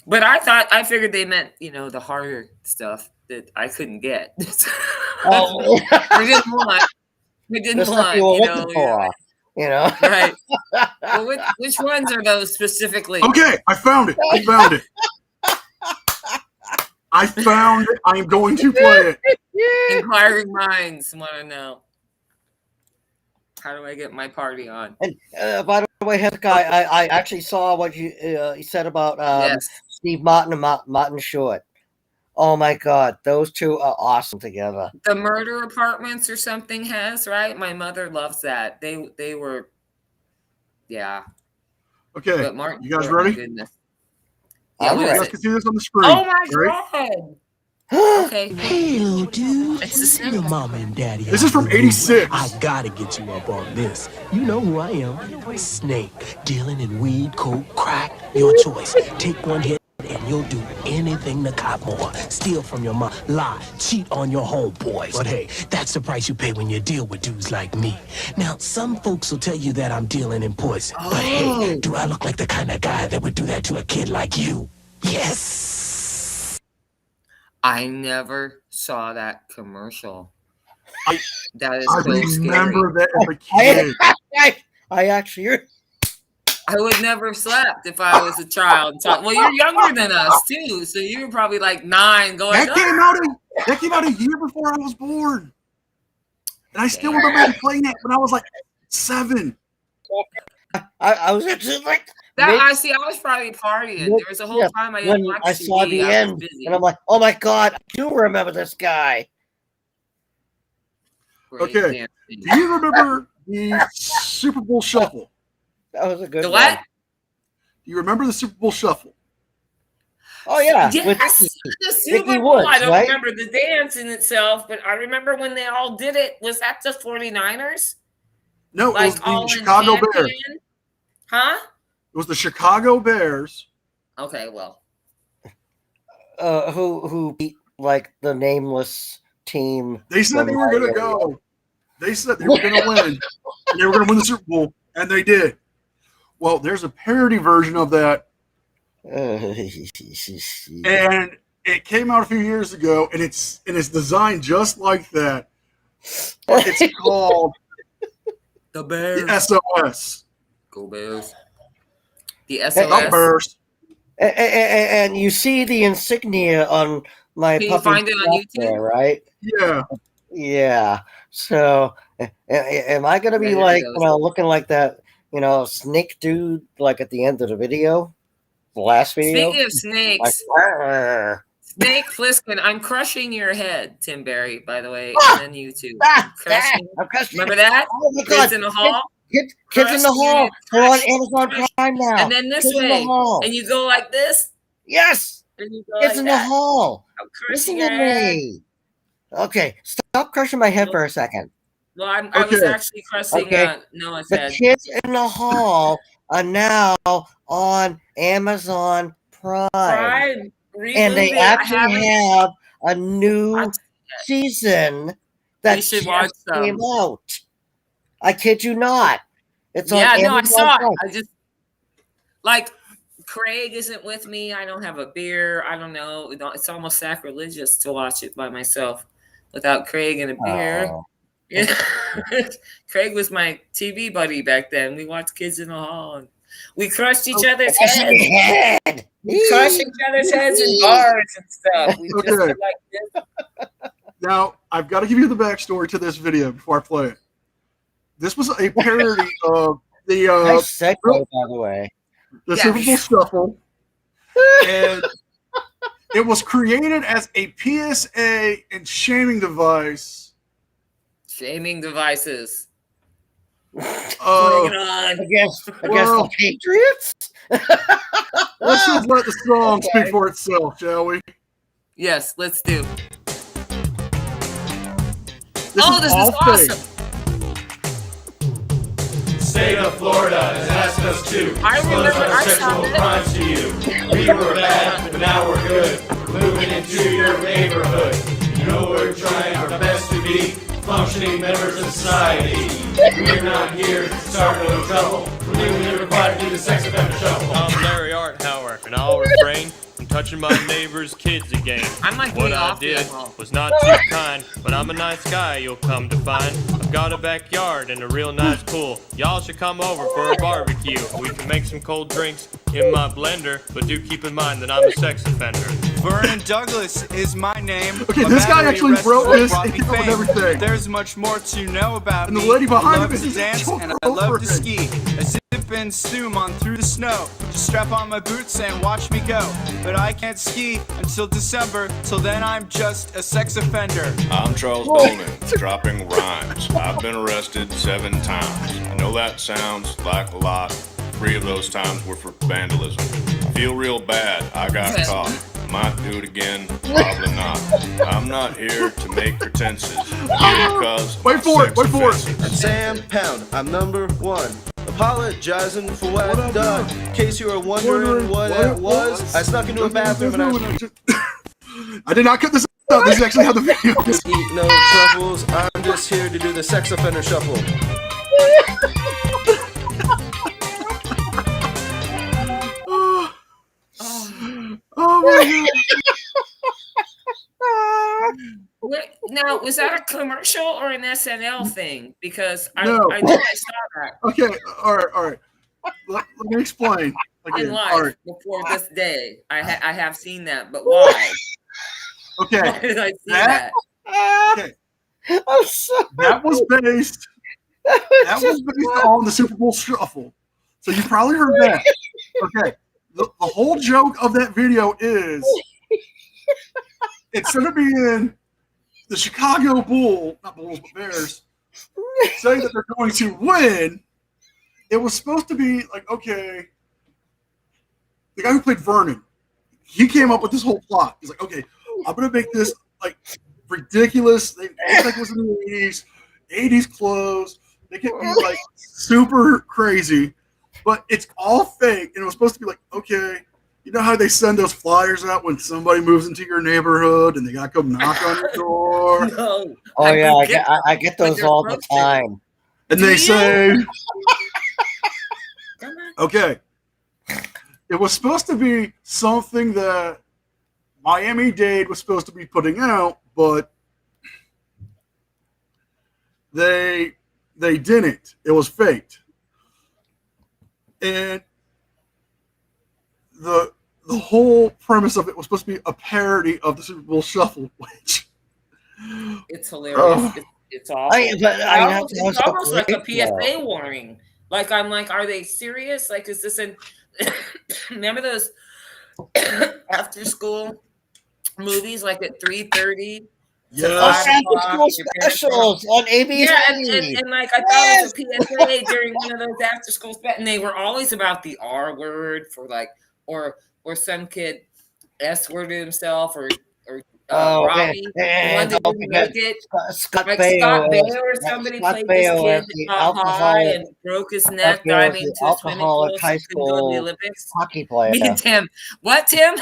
But I figured they meant, the harder stuff that I couldn't get. Oh, We didn't want. the stuff you were looking for, Right. Well, which ones are those specifically? okay, I found it. I am going to play it. Inquiring minds want to know. How do I get my party on? And by the way, Hezekiah, I actually saw what you said about Yes. Steve Martin and Martin Short. Oh my God, those two are awesome together. The Murder Apartments or something has, right? My mother loves that. They were, yeah. Okay, But Martin, you guys Short, my ready? goodness. I'm what You is guys it? can see this on the screen. Oh my Ready? God. Okay. Hey, little dude. It's the Your same. mama and daddy. This is from '86. I gotta get you up on this. You know who I am. Snake. Dealing in weed, coke, crack. Your choice. Take one hit and you'll do anything to cop more. Steal from your mom. Lie. Cheat on your homeboys. But hey, that's the price you pay when you deal with dudes like me. Now, some folks will tell you that I'm dealing in poison. But hey, do I look like the kind of guy that would do that to a kid like you? Yes. I never saw that commercial. That is I so scary. remember that as a kid. I actually, I would never slept if I was a child. Well, you're younger than us too, so you were probably like 9 going. That came out a year before I was born, and I still remember playing it when I was like 7. I was actually like, I was probably partying. There was a whole time I didn't when watch I TV. saw the I was end, busy. and I'm like, oh my God, I do remember this guy. Great Okay. dancing. Do you remember the Super Bowl Shuffle? That was a good The one. what? Do you remember the Super Bowl Shuffle? Oh yeah, Yes, with the Super Mickey Bowl. Woods, I don't right? remember the dance in itself, but I remember when they all did it. Was that the 49ers? No, it was Like all the in Chicago hand Bears. hand? Huh? It was the Chicago Bears. Okay, well. who beat like the nameless team. They said they were going to go. They said they were going to win. And they were going to win the Super Bowl, and they did. Well, there's a parody version of that, and it came out a few years ago, and it's designed just like that. It's called The Bears. the SOS. Go Bears. The The SOS. Bears. And you see the insignia on my Can you puppy find it on back YouTube? there, right? Yeah. Yeah. So, am I going to be Yeah, here like, it goes. looking like that, snake dude, like at the end of the video, the last video? Speaking of snakes, Like, "Arr." Snake Plissken, I'm crushing your head, Tim Berry, by the way, and then you too. Ah, Crushing- I'm crushing Remember that? Oh my Kids God. in the Hall? Kids in the Crushing Hall. it, They're on crushing, Amazon crushing. Prime now. And then this Kids in way. the Hall. And you go like this, Yes. and you go Kids like in that. the Hall. I'm crushing Listen your to head. me. Okay, stop crushing my head for a second. Well, I was Okay. actually crushing Okay. Noah's The head. Kids in the Hall are now on Amazon Prime. Prime. And they Reboot it. I actually haven't. have a new watched season that You should just watch some. came out. I kid you not. It's on Yeah, no, I Amazon saw Prime. it. I just like Craig isn't with me. I don't have a beer. I don't know. It's almost sacrilegious to watch it by myself without Craig and a beer. Oh. Yeah. Craig was my TV buddy back then. We watched Kids in the Hall and we crushed each other's heads. Head. We crushed each other's heads in bars and stuff. We just Okay. did like this. Now, I've got to give you the backstory to this video before I play it. This was a parody of the Nice segue, by the way. the Yeah. Super Bowl Shuffle, and it was created as a PSA and shaming device. Shaming devices. Bring it on. Against Well- the Patriots? Let's just let the song Okay. speak for itself, shall we? Yes, let's do. This This is all fake. awesome. State of Florida has asked us to I remember disclose our I sexual saw that. crimes to you. We were bad, but now we're good. We're moving into your neighborhood. You know we're trying our best to be functioning members of society. We're not here to start no trouble. We're legally required to do the sex offender shuffle. I'm Larry Arthauer, and I'll refrain from touching my neighbor's kids again. I'm like What way I off the did wall. was not too kind, but I'm a nice guy, you'll come to find. I've got a backyard and a real nice pool. Y'all should come over for a barbecue. We can make some cold drinks in my blender, but do keep in mind that I'm a sex offender. Vernon Douglas is my name. Okay, My this guy battery actually arrest wrote warrant this brought and me came up with fame. everything. There's much more to know about And the me. lady behind I love him to is dance Joe and I love to Rogan. ski. I zip and zoom on through the snow. Just strap on my boots and watch me go. But I can't ski until December. Till then I'm just a sex offender. I'm Charles Bowman, dropping rhymes. I've been arrested 7 times. I know that sounds like a lot. 3 of those times were for vandalism. I feel real bad. I got caught. Might do it again, probably not. I'm not here to make pretenses. I'm here because Wait I'm for it, sex wait for it. offensive. I'm Sam Pound. I'm number 1. Apologizing for what What I've I've done. done. In case you were wondering what it was, I snuck into a bathroom and I I did not cut this out. This is actually how the video is. eat no truffles. I'm just here to do the sex offender shuffle. Oh my god. Now, was that a commercial or an SNL thing? Because I No. know I saw that Okay, all right. Let me explain. in Again. life All right. before this day. I have seen that, but why? Why Okay, did I see That- that? I'm sorry. that was based. That was based on the Super Bowl Shuffle. So you probably heard that. Okay. The whole joke of that video is instead of being the Chicago Bull, not Bulls, but Bears, saying that they're going to win, it was supposed to be like, okay, the guy who played Vernon, he came up with this whole plot. He's like, okay, I'm going to make this like ridiculous. They look like it was in the 80s clothes. They can be like super crazy, but it's all fake. And it was supposed to be like, okay, you know how they send those flyers out when somebody moves into your neighborhood and they got to come knock on your door? No. Oh, I yeah, forget I get when those they're all the posted. time. And Do they you? say, Come on. okay, it was supposed to be something that Miami-Dade was supposed to be putting out, but they didn't. It was faked. And the whole premise of it was supposed to be a parody of the Super Bowl Shuffle, which It's hilarious. Oh. It's awful. It's almost like a PSA warning. Like I'm like, are they serious? Like, is this an? Remember those after school movies, like at 3:30? Oh, After school specials on ABC. Yeah, and like I thought it was a PSA during one of those after school specials, and they were always about the R word for like, or some kid S worded himself, or Robbie, the one that didn't make it. Scott Like Baio. Scott Baio or somebody Scott played Baio this as kid the that got high alcoholic- and broke his neck Scott Baio diving was into the a swimming pool alcoholic so high he couldn't go to the school Olympics. hockey player. Me and Tim. What, Tim?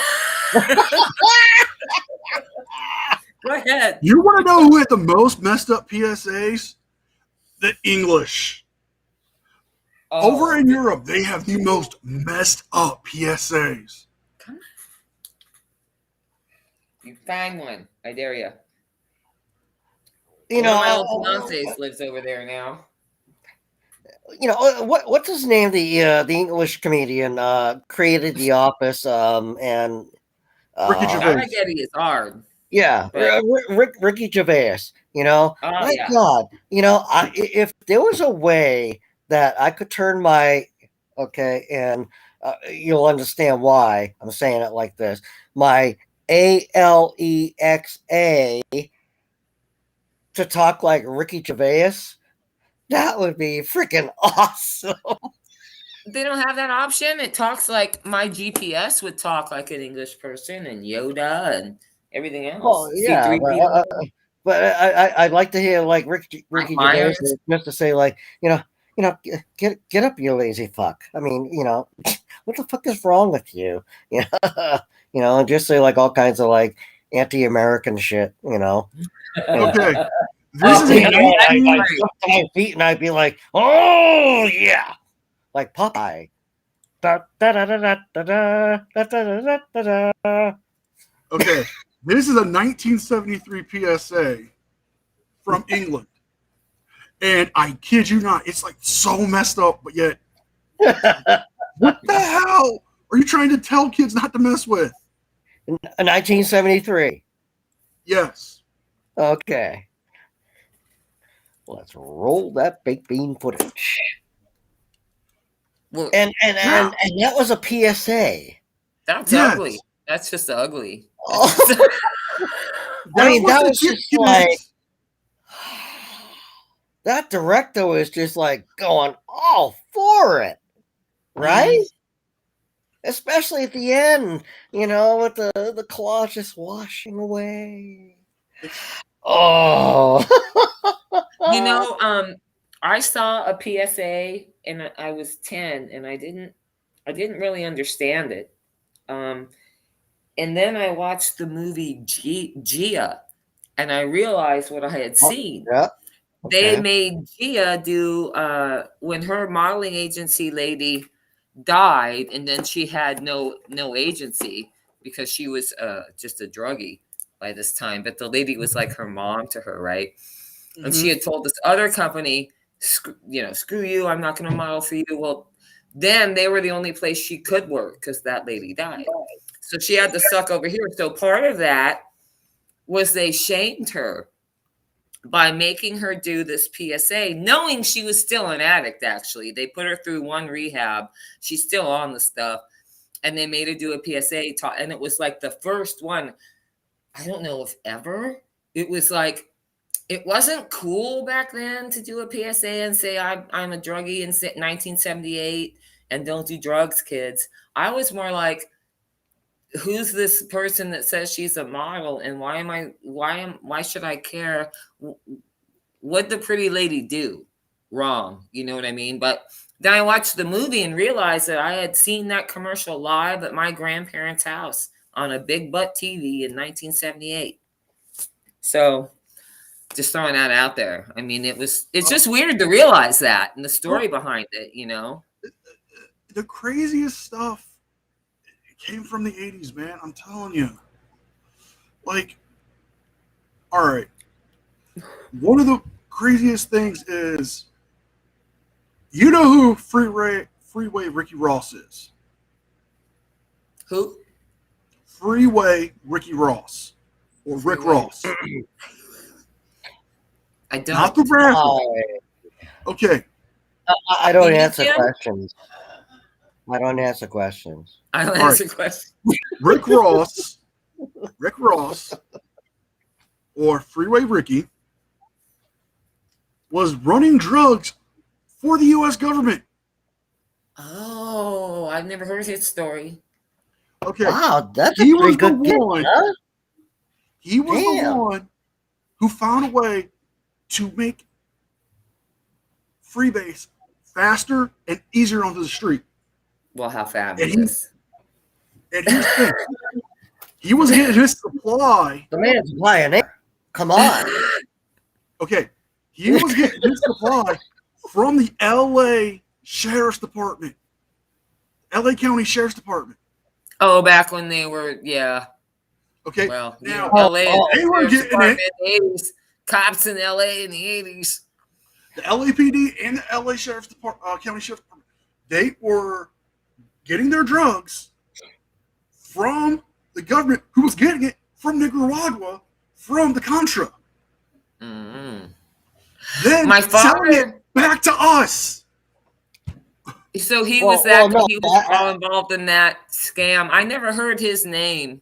Go ahead. you want to know who had the most messed up PSAs? The English. Over in Europe, they have the most messed up PSAs. You find one. I dare you. You One of my know, old fiancés lives over there now. what's his name? The English comedian created The Office. And Ricky Gervais. Spaghetti is hard. yeah, But- Ricky Gervais. My yeah. God, if there was a way that I could turn my and you'll understand why I'm saying it like this, my Alexa to talk like Ricky Gervais, that would be freaking awesome. They don't have that option. It talks like my GPS would talk like an English person, and Yoda and everything else. Oh yeah, C-3PO. but I'd like to hear like Ricky Gervais Myers. just to say like get up, you lazy fuck. I mean, what the fuck is wrong with you? And just say like all kinds of like anti-American shit. Okay. This is my feet, and I'd be like, oh yeah, like Popeye. Da, da, da, da, da, da, da, da, da, da, da. Okay, this is a 1973 PSA from England, and I kid you not, it's like so messed up, but yet, what the hell are you trying to tell kids not to mess with? 1973. Yes. Okay. Let's roll that baked bean footage. Well, And that was a PSA. that's Yes. ugly. That's just ugly. Oh. I mean, that was just like that director was just like going all for it, right? Especially at the end, with the claws just washing away. Oh, I saw a PSA and I was 10 and I didn't really understand it. And then I watched the movie Gia and I realized what I had seen. yeah. They Okay. made Gia do when her modeling agency lady died, and then she had no agency because she was just a druggie by this time. But the lady was like her mom to her, right? And she had told this other company, screw you, I'm not going to model for you. Well, then they were the only place she could work because that lady died. So she had to suck over here. So part of that was they shamed her by making her do this PSA, knowing she was still an addict, actually. They put her through one rehab. She's still on the stuff. And they made her do a PSA talk. And it was like the first one, I don't know if ever. It was like, it wasn't cool back then to do a PSA and say, I'm a druggie in 1978 and don't do drugs, kids. I was more like, who's this person that says she's a model and why should I care? What'd the pretty lady do wrong? You know what I mean? But then I watched the movie and realized that I had seen that commercial live at my grandparents' house on a big butt TV in 1978. So just throwing that out there. I mean, it's just weird to realize that and the story behind it, The craziest stuff came from the 80s, man. I'm telling you. Like, all right. One of the craziest things is, you know who Freeway Ricky Ross is? Who? Freeway Ricky Ross. Or Rick Ross. I don't. Not the rapper. Okay. I don't You answer can? questions. I don't answer questions. I don't All answer right. questions. Rick Ross, or Freeway Ricky, was running drugs for the U.S. government. Oh, I've never heard his story. Okay. Wow, that's He a was pretty the good get, one. huh? He was the Damn. one who found a way to make freebase faster and easier onto the street. Well, how And fabulous. And here's the thing. He was getting his supply. The man's a pioneer. Come on. Okay. He was getting his supply from the LA Sheriff's Department, LA County Sheriff's Department. Oh, back when they were, yeah. Okay, Well, now LA, they were getting it. In the 80s. Cops in LA in the 80s. The LAPD and the LA Sheriff's Department, County Sheriff's Department, they were getting their drugs from the government, who was getting it from Nicaragua, from the Contra. Mm-hmm. Then My selling it father, back to us. so he Well, was that well, no, he was all involved in that scam. I never heard his name,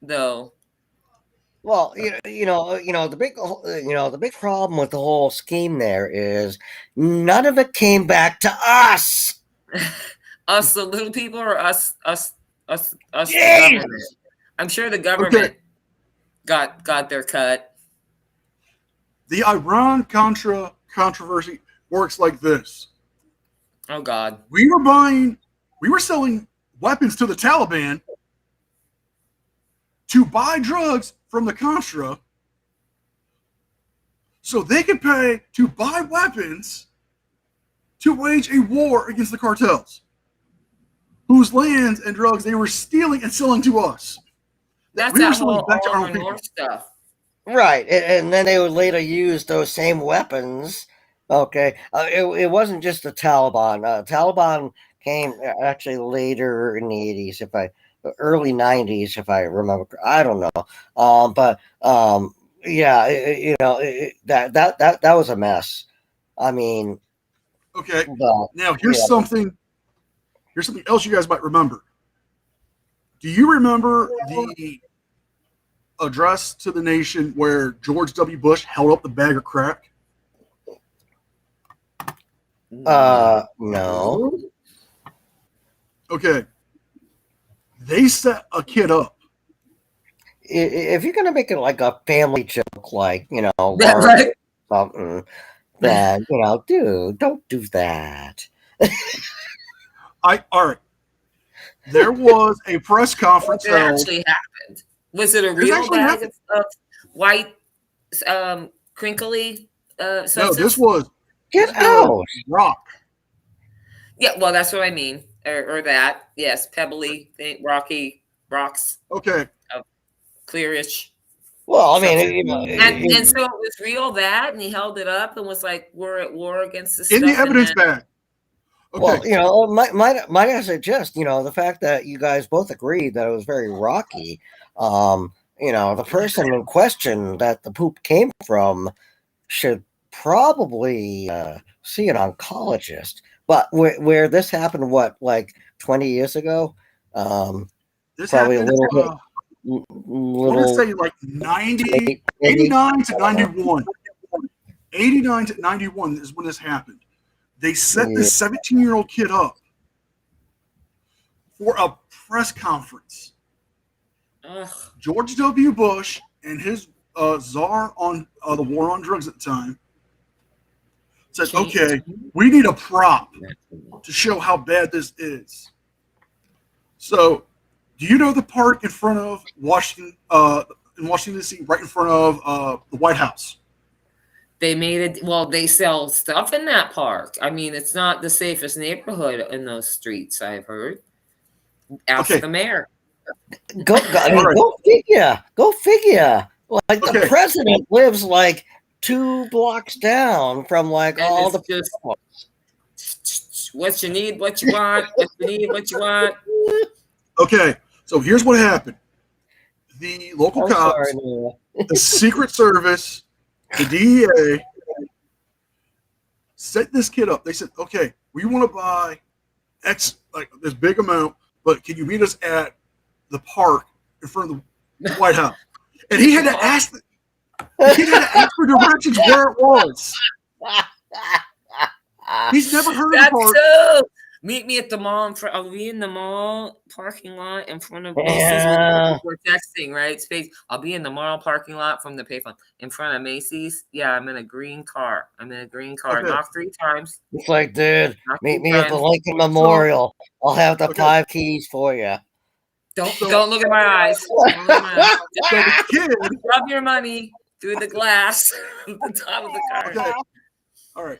though. Well, the big problem with the whole scheme there is none of it came back to us. Us, the little people, or us, the Yes! government. I'm sure the government got their cut. The Iran-Contra controversy works like this. Oh, God. We were selling weapons to the Taliban to buy drugs from the Contra so they could pay to buy weapons to wage a war against the cartels, whose lands and drugs they were stealing and selling to us. That's We were that selling whole back to our own Oliver people. North stuff. Right, and then they would later use those same weapons. Okay, it wasn't just the Taliban. Taliban came actually later in the 80s, early 90s, if I remember. I don't know, but yeah, that was a mess. I mean, Okay. but, Now here's something else you guys might remember. Do you remember the address to the nation where George W. Bush held up the bag of crack? no. Okay. They set a kid up. If you're gonna make it like a family joke, like Yeah, or right. something, then dude, don't do that. All right. There was a press conference What held. actually happened? Was it a real actually bag happened. of white, crinkly substance? No, this was Get out. rock. Yeah, well, that's what I mean. Or that. Yes, pebbly, rocky, rocks, Okay. clearish. Well, I mean, And so it was real that, and he held it up and was like, we're at war against this In stuff. the evidence bag. Okay. well, might I suggest, the fact that you guys both agreed that it was very rocky. The person in question that the poop came from should probably see an oncologist. But where this happened, like 20 years ago? This Probably a happened, little bit. I want to Little say like 90, maybe. 89 to 91. 89 to 91 is when this happened. They set this 17-year-old kid up for a press conference. Ugh. George W. Bush and his czar on the war on drugs at the time said, okay, we need a prop to show how bad this is. So, do you know the park in front of Washington, in Washington, D.C., right in front of the White House? They made it. Well, they sell stuff in that park. I mean, it's not the safest neighborhood in those streets, I've heard. Ask the mayor. Go figure. Go figure. Like the president lives like 2 blocks down from like And all it's the. just what you need, what you want, what you need, what you want. Okay, so here's what happened. The local I'm cops, sorry, the Secret Service, the DEA set this kid up. They said, okay, we want to buy X, like this big amount, but can you meet us at the park in front of the White House? And he had to ask for directions where it was. He's never heard of the park. So, meet me at the mall. I'll be in the mall parking lot in front of Macy's. Yeah. We're texting, right? Space. I'll be in the mall parking lot from the payphone in front of Macy's. Yeah, I'm in a green car. Okay. Knock 3 times. It's like, dude, Knock meet 3 me at the times. Lincoln Memorial. I'll have the 5 keys for you. Don't look at my eyes. Don't look at my eyes. So the kid, Rub your money through the glass at the top of the car. okay, all right.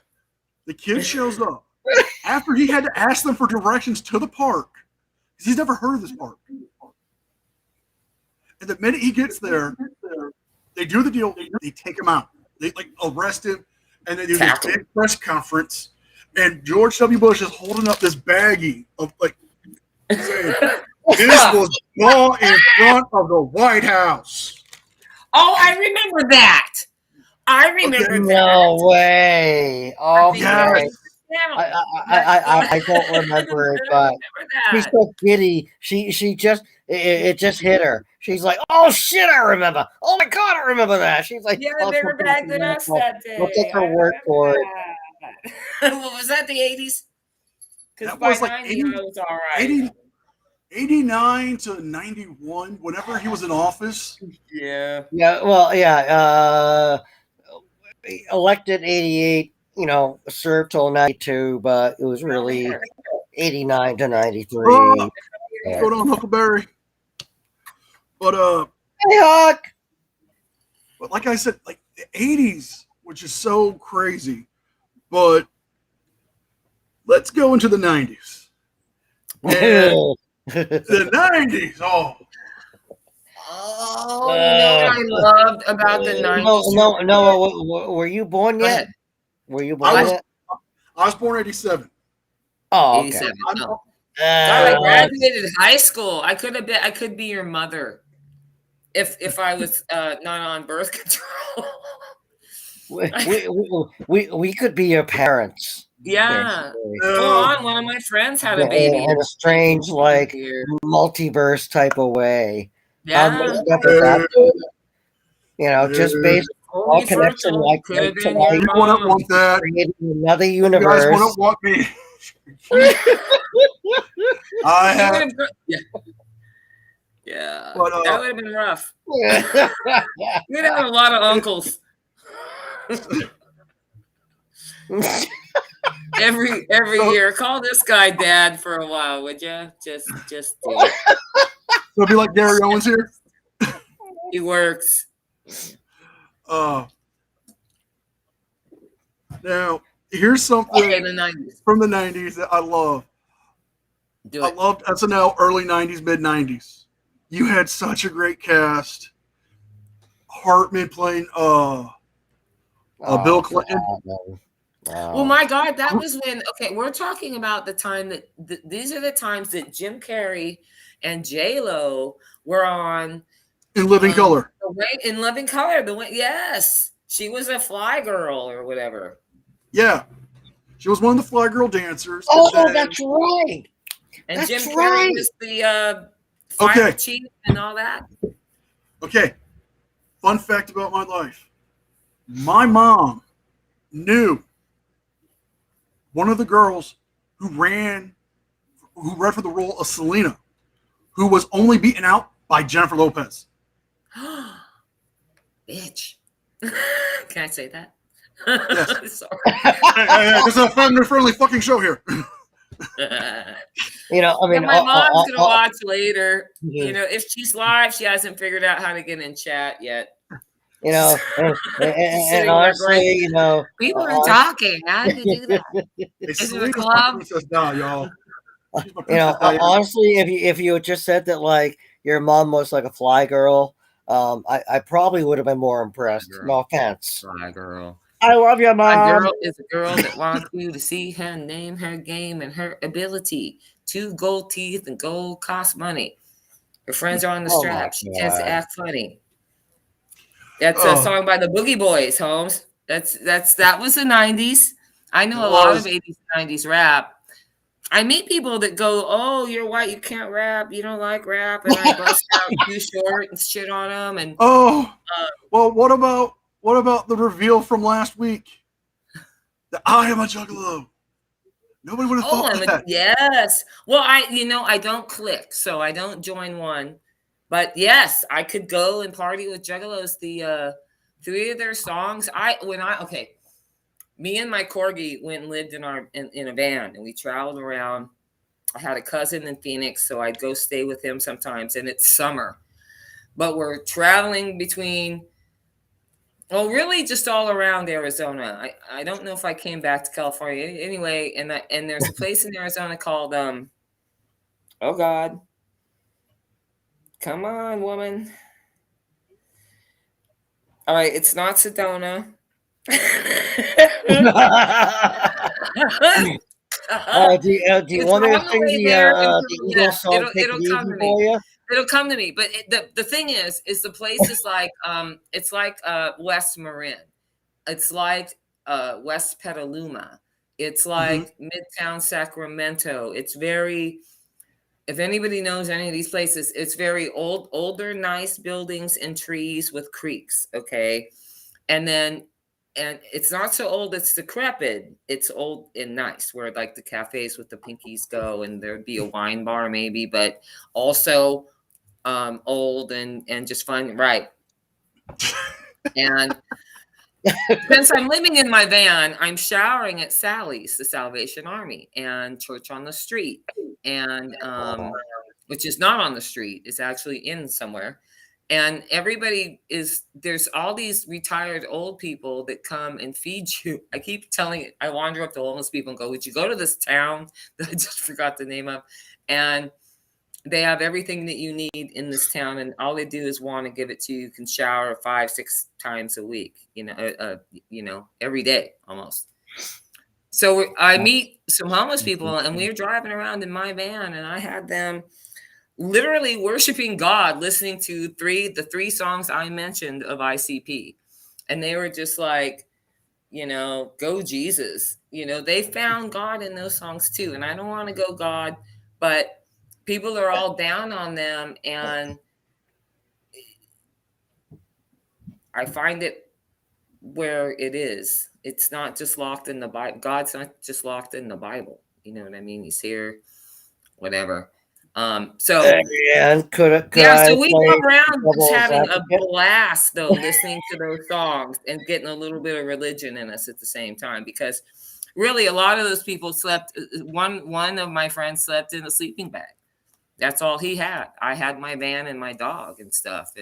The kid shows up. after he had to ask them for directions to the park, because he's never heard of this park. And the minute he gets there, they do the deal. They take him out. They like arrest him, and they do this big press conference. And George W. Bush is holding up this baggie of like saying, "This was bought in front of the White House." Oh, I remember that. I remember that. No way. Oh, Yes. I don't remember it, but she's so giddy. She just it just hit her. She's like, "Oh shit, I remember. Oh my god, I remember that." She's like, Yeah, "Oh, they were back than us that day. We'll take her word for it." What was that, the 80s? Because That by was like 90, 80 I was all right. 89 to 91, whenever he was in office. Yeah. Yeah, well, yeah. Elected 88, served till 92, but it was really 89 to 93. What's going on, Huckleberry? But Hey, Huck. But like I said, like the 80s, which is so crazy. But let's go into the 90s. And the 90s, Oh, you know what I loved about the 90s? No. Were you born yet? Were you born yet? I was born 87. Oh, okay. 87. God, I graduated high school. I could be your mother if I was not on birth control. we could be your parents. Yeah. Go on. One of my friends had a baby. In a strange, like, multiverse type of way. Yeah. Just based on all connection, like, you wouldn't want that. Creating another universe. You guys wouldn't want me. Yeah. But, that would have been rough. You'd have a lot of uncles. every year, call this guy Dad for a while, would you? Just do it. It'll be like Gary Owens here. He works. Now, here's something from the 90s that I love. I loved SNL early 90s, mid 90s. You had such a great cast. Hartman playing Bill Clinton. Well, my God, that was when. Okay, we're talking about the time that these are the times that Jim Carrey and J-Lo were on In Living Color. In Living Color, yes, she was a fly girl or whatever. Yeah, she was one of the fly girl dancers. Oh, that's right. And that's Jim Carrey was the fire chief and all that. Okay, fun fact about my life: my mom knew one of the girls who read for the role of Selena, who was only beaten out by Jennifer Lopez. Bitch. Can I say that? Yes. Sorry. This is a family-friendly fucking show here. My mom's gonna watch later. If she's live, she hasn't figured out how to get in chat yet. And honestly, people are talking. How do you do that? Is it a club? Y'all. Honestly, if you had just said that, like, your mom was like a fly girl, I probably would have been more impressed. No offense. Fly girl. I love you, Mom. A girl is a girl that wants you to see her name, her game, and her ability. 2 gold teeth and gold cost money. Her friends are on the strap. She tends to act funny. That's a song by the Boogie Boys, Holmes. That was the 90s. I know a lot of 80s and 90s rap. I meet people that go, "Oh, you're white, you can't rap, you don't like rap," and I bust out Too Short and shit on them. And well, what about the reveal from last week that I am a juggalo? Nobody would have thought that. Yes. Well, I don't click, so I don't join one. But yes, I could go and party with juggalos. The 3 of their songs. Me and my corgi went and lived in a van, and we traveled around. I had a cousin in Phoenix, so I'd go stay with him sometimes, and it's summer. But we're traveling between Well, really, just all around Arizona. I don't know if I came back to California anyway. And there's a place in Arizona called oh God, come on, woman. All right, it's not Sedona. Do you It's want me to on the sing way there, and the yeah, Eagles song "Take It it'll Easy" come to for me. you? It'll come to me. But the thing is the place is like it's like West Marin. It's like West Petaluma. It's like Midtown Sacramento. It's very, if anybody knows any of these places, it's very older, nice buildings and trees with creeks. Okay. And it's not so old, it's decrepit. It's old and nice, where like the cafes with the pinkies go, and there'd be a wine bar maybe, but also old and just fun. Right. And since I'm living in my van, I'm showering at Sally's, the Salvation Army, and Church on the Street, and which is not on the street, it's actually in somewhere. And there's all these retired old people that come and feed you. I keep telling, I wander up to homeless people and go, would you go to this town that I just forgot the name of? And they have everything that you need in this town, and all they do is want to give it to you. You can shower 5-6 times a week, every day almost. So I meet some homeless people, and we were driving around in my van, and I had them literally worshiping God, listening to the three songs I mentioned of ICP. And they were just like, go Jesus. They found God in those songs too. And I don't want to go God, but people are all down on them. And I find it where it is. It's not just locked in the Bible. God's not just locked in the Bible. You know what I mean? He's here, whatever. So we go around just having a blast though, listening to those songs and getting a little bit of religion in us at the same time, because really a lot of those people slept. One of my friends slept in a sleeping bag. That's all he had. I had my van and my dog and stuff,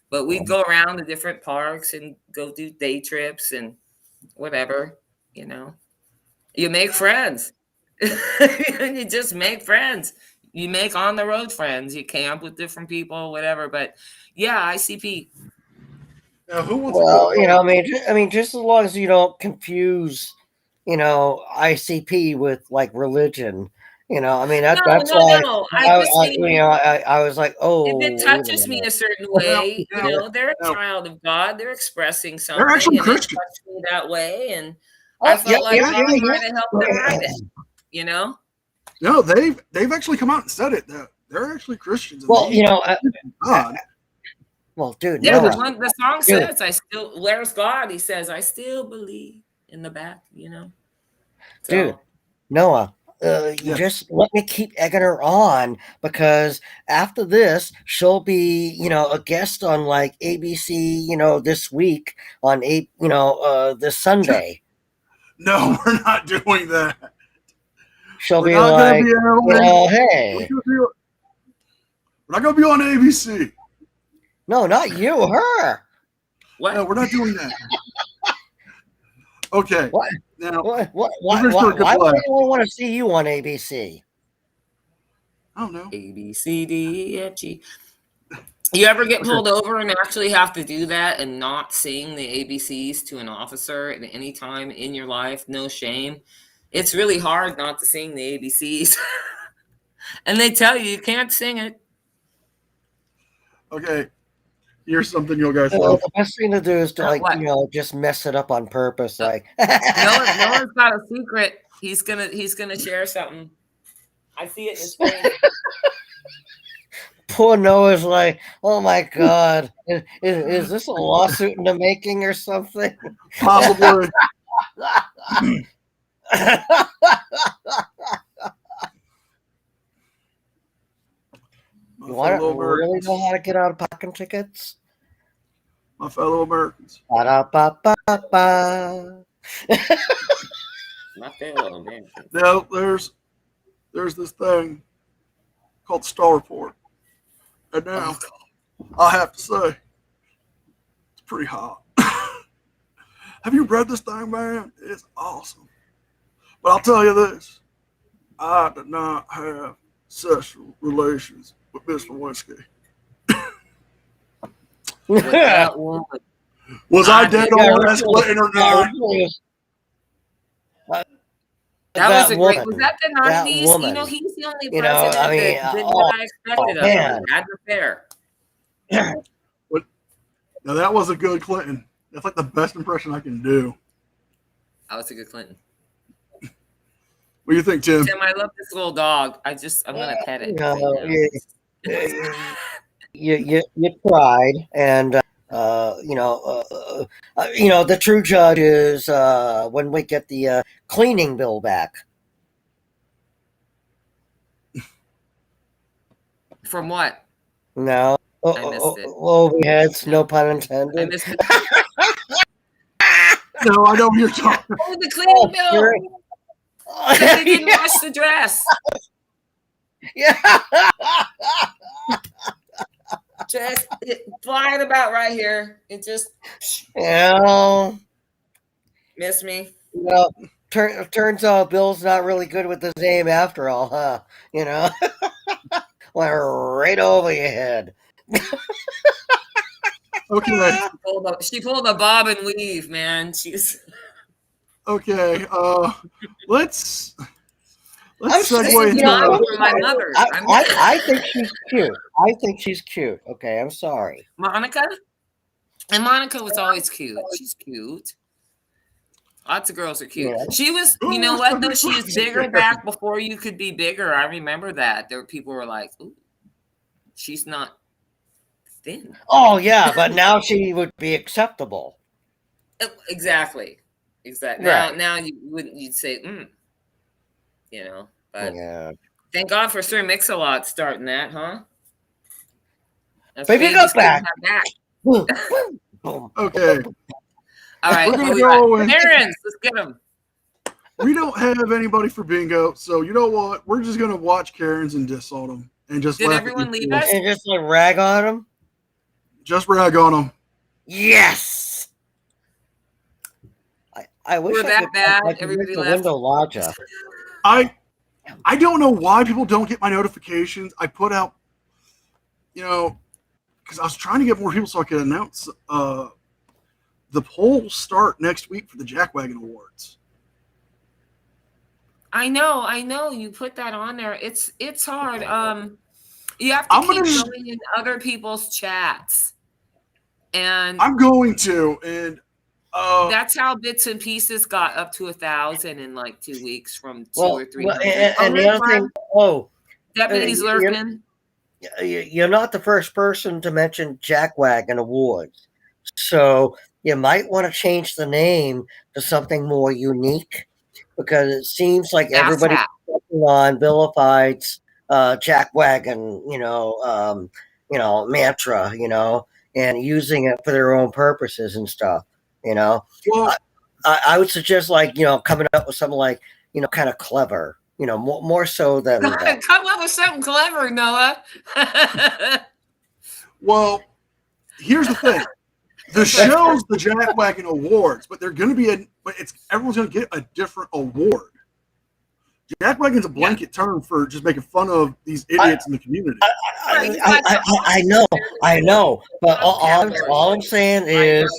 but we'd go around to different parks and go do day trips and whatever. You make friends. You just make friends. You make on the road friends. You camp with different people, whatever. But yeah, ICP. Now, who wants I mean, just as long as you don't confuse, ICP with like religion. I mean, that's why. No. I was like, oh. If it touches me a certain way, they're a child of God. They're expressing something. They're actually and Christians. It touched me that way, and I felt like I was trying to help them write it. No, they've actually come out and said it. That they're actually Christians. Well, God. Well, dude. Yeah, the song says, where's God? He says, I still believe in the back, So, dude, Noah, just let me keep egging her on, because after this, she'll be, a guest on like ABC, this week on this Sunday. No, we're not doing that. She'll be like, hey. We're not going to be on ABC. No, not you, her. What? No, we're not doing that. Okay. What? Now, why would anyone want to see you on ABC? I don't know. A, B, C, D, E, F, G. You ever get pulled over and actually have to do that and not sing the ABCs to an officer at any time in your life? No shame. It's really hard not to sing the ABCs. And they tell you can't sing it. Okay. Here's something you guys Well, love. the best thing to do is to just mess it up on purpose. Like Noah's got a secret. He's gonna share something. I see it in his face. Poor Noah's like, oh my God, is this a lawsuit in the making or something? Possibly. You want to really know how to get out of parking tickets? My fellow Americans. Ba-da-ba-ba-ba. My fellow Americans. Now, there's this thing called Star Report. And now, I have to say, it's pretty hot. have you read this thing, man? It's awesome. But I'll tell you this. I did not have sexual relations with Miss Lewinsky. With that woman. Was I dead on that splitting or not? That was a great. woman, Was that the that 90s? woman, He's the only you know, president I mean, that did what I expected of man. him. Had an affair. Now that was a good Clinton. That's like the best impression I can do. That was a good Clinton. What do you think, Tim? Tim, I love this little dog. I'm gonna pet it. You tried, and the true judge is when we get the cleaning bill back. From what? No, I missed it. overheads, no pun I intended. missed it. No, I know who you're talking. Oh, the cleaning bill. Because they didn't wash the dress. Yeah. Just flying about right here. It just missed me. Well, turns out Bill's not really good with his name after all, huh? Went right over your head. Okay. She pulled a bob and weave, man. She's Okay. Let's I'm segue into for my mother. I think she's cute. I think she's cute. Okay, I'm sorry. Monica? And Monica was always cute. She's cute. Lots of girls are cute. Yeah. She was, you know what, though? She was bigger back before you could be bigger. I remember that. There were people who were like, ooh, she's not thin. Oh, yeah, but now she would be acceptable. Exactly. Right. Now you'd say, but Yeah. thank God for Sir Mix-a-Lot starting that, huh? That's Baby, babies go back. couldn't have that. Boom. Okay. All right, We're gonna what we go got? in. Parents, let's get them. We don't have anybody for bingo, so you know what? We're just gonna watch Karens and diss on them and just Did laugh everyone at leave them. us? And just like rag on him? Just rag on them. Yes. I wish We're I that could, bad? I could Everybody make the left? window larger. I don't know why people don't get my notifications. I put out, because I was trying to get more people so I could announce the polls start next week for the Jackwagon Awards. I know. You put that on there. It's hard. You have to keep going in other people's chats, and I'm going to, and that's how Bits and Pieces got up to 1,000 in like 2 weeks from 2 or 3. And the other thing, Deputy's lurking. You're not the first person to mention Jackwagon Awards, so you might want to change the name to something more unique, because it seems like everybody's on vilified's Jackwagon, mantra, and using it for their own purposes and stuff. Well, I would suggest coming up with something like kind of clever, more so than that. Come up with something clever, Noah. Well, here's the thing: the show's the Jackwagon Awards, but they're going to be everyone's going to get a different award. Jackwagon's a blanket term for just making fun of these idiots in the community. I know, but all I'm saying is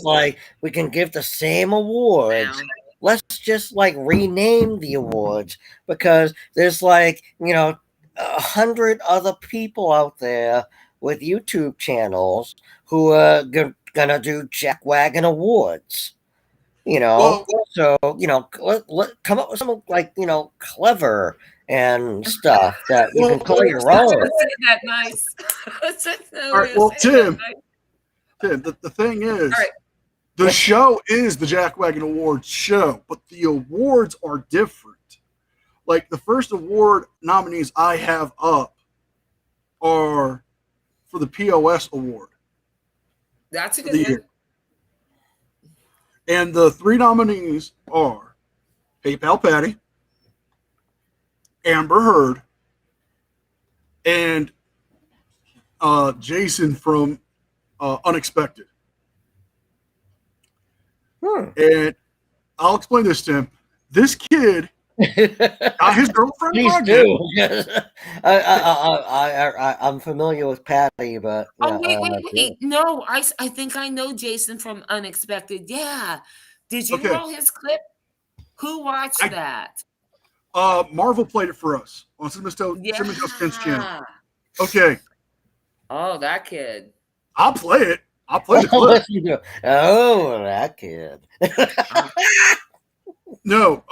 we can give the same awards. Let's just rename the awards, because there's 100 other people out there with YouTube channels who are gonna do Jackwagon Awards. So come up with something clever and stuff that you can call your own. That nice. All right, well, Tim, the thing is, the show is the Jackwagon Awards show, but the awards are different. Like, the first award nominees I have up are for the POS award. That's a good one. And the 3 nominees are PayPal Patty, Amber Heard, and Jason from Unexpected. And I'll explain this to him. This kid got his girlfriend Please pregnant. do. I'm familiar with Patty, but Oh, wait. No, I think I know Jason from Unexpected. Yeah. Did you roll his clip? Who watched that? Marvel played it for us on Cinnamon Toast Ken's channel. Okay. Oh, that kid. I'll play it. I'll play the clip. Oh, that kid. No.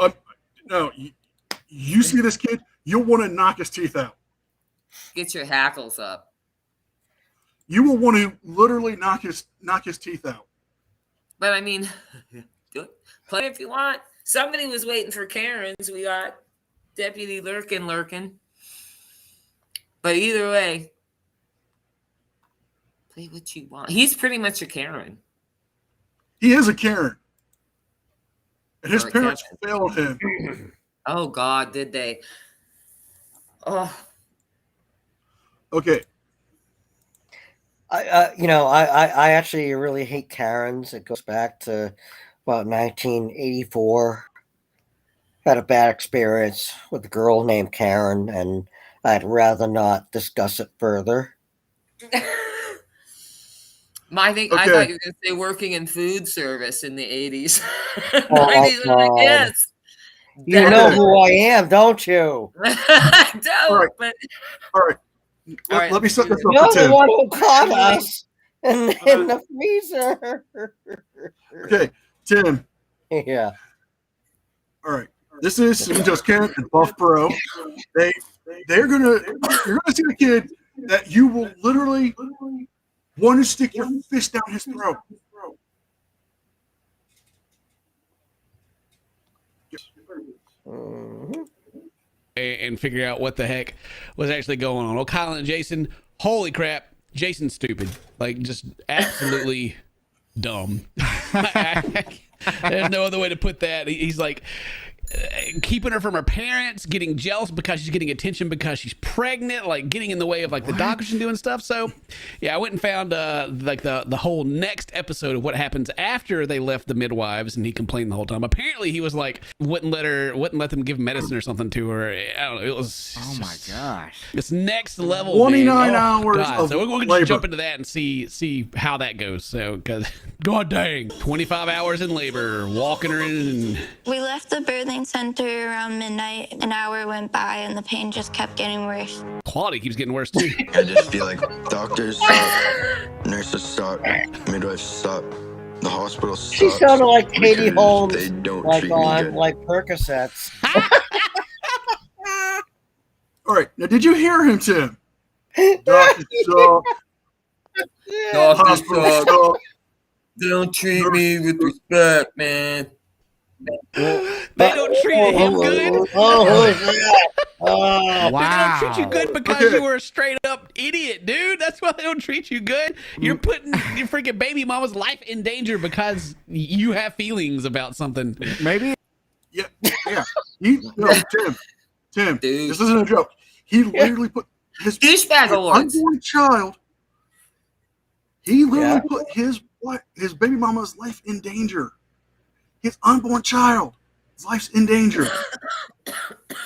You see this kid, you'll want to knock his teeth out. Get your hackles up. You will want to literally knock his teeth out. But I mean, do it. Play if you want. Somebody was waiting for Karen's. We got Deputy lurking. But either way, play what you want. He's pretty much a Karen. He is a Karen. And his parents failed him. Oh, God, did they? Oh. Okay. I actually really hate Karens. It goes back to about 1984. Had a bad experience with a girl named Karen, and I'd rather not discuss it further. I thought you were going to say working in food service in the 80s. 90s, yes. You know who I am, don't you? I don't. All right. Let me set this up. You're the one who caught us in the freezer. Okay, Tim. Yeah. All right. This is Cinnamon Toast Ken and Buff Bro. You're gonna see the kid that you will literally want to stick your fist down his throat. And figure out what the heck was actually going on. Well, Kyle and Jason, holy crap, Jason's stupid. Like, just absolutely dumb. There's no other way to put that. He's like keeping her from her parents, getting jealous because she's getting attention because she's pregnant, like getting in the way of like the doctors and doing stuff. So yeah, I went and found like the whole next episode of what happens after they left the midwives, and he complained the whole time. Apparently he was like wouldn't let them give medicine or something to her. I don't know. It was my gosh. It's next level. 29 hours of so we're labor. just jump into that and see how that goes. So because god dang, 25 hours in labor, walking her in. We left the birthing center around midnight. An hour went by and the pain just kept getting worse. Quality keeps getting worse too. I just feel like doctors suck, nurses suck, midwives suck, the hospital sucks. She sounded like Katie Holmes, they don't like treat me on good. like Percocets. All right, now did you hear him, Tim? Doctors suck. Doctors suck. They don't treat me with respect, man. They don't treat him good. Wow. They don't treat you good because you were a straight up idiot, dude. That's why they don't treat you good. You're putting your freaking baby mama's life in danger because you have feelings about something. Maybe. Yeah. Tim, this isn't a joke. He literally put his unborn child. He literally put his baby mama's life in danger. His unborn child. His life's in danger.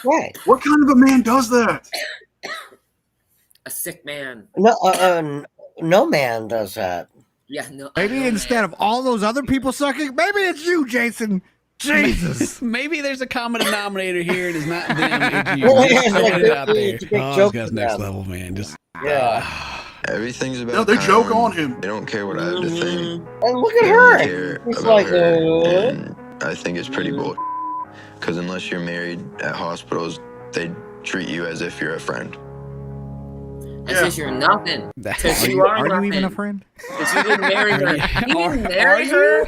Right. What kind of a man does that? A sick man. No man does that. Yeah, no. Maybe instead of all those other people sucking, maybe it's you, Jason. Jesus. Maybe there's a common denominator here and it's not them, it's you. Well, Just yeah, throwing like, it out there. it's a big Oh, joke this guy's to next them. level, man. Just Everything's about No, they joke Karen. on him. They don't care what I have to think. And look at They her. don't care It's about like, her. And I think it's pretty bull. Because unless you're married at hospitals, they treat you as if you're a friend. As if you're nothing. Because Are you you, are are nothing. you even a friend? Because you didn't marry her. You didn't marry her?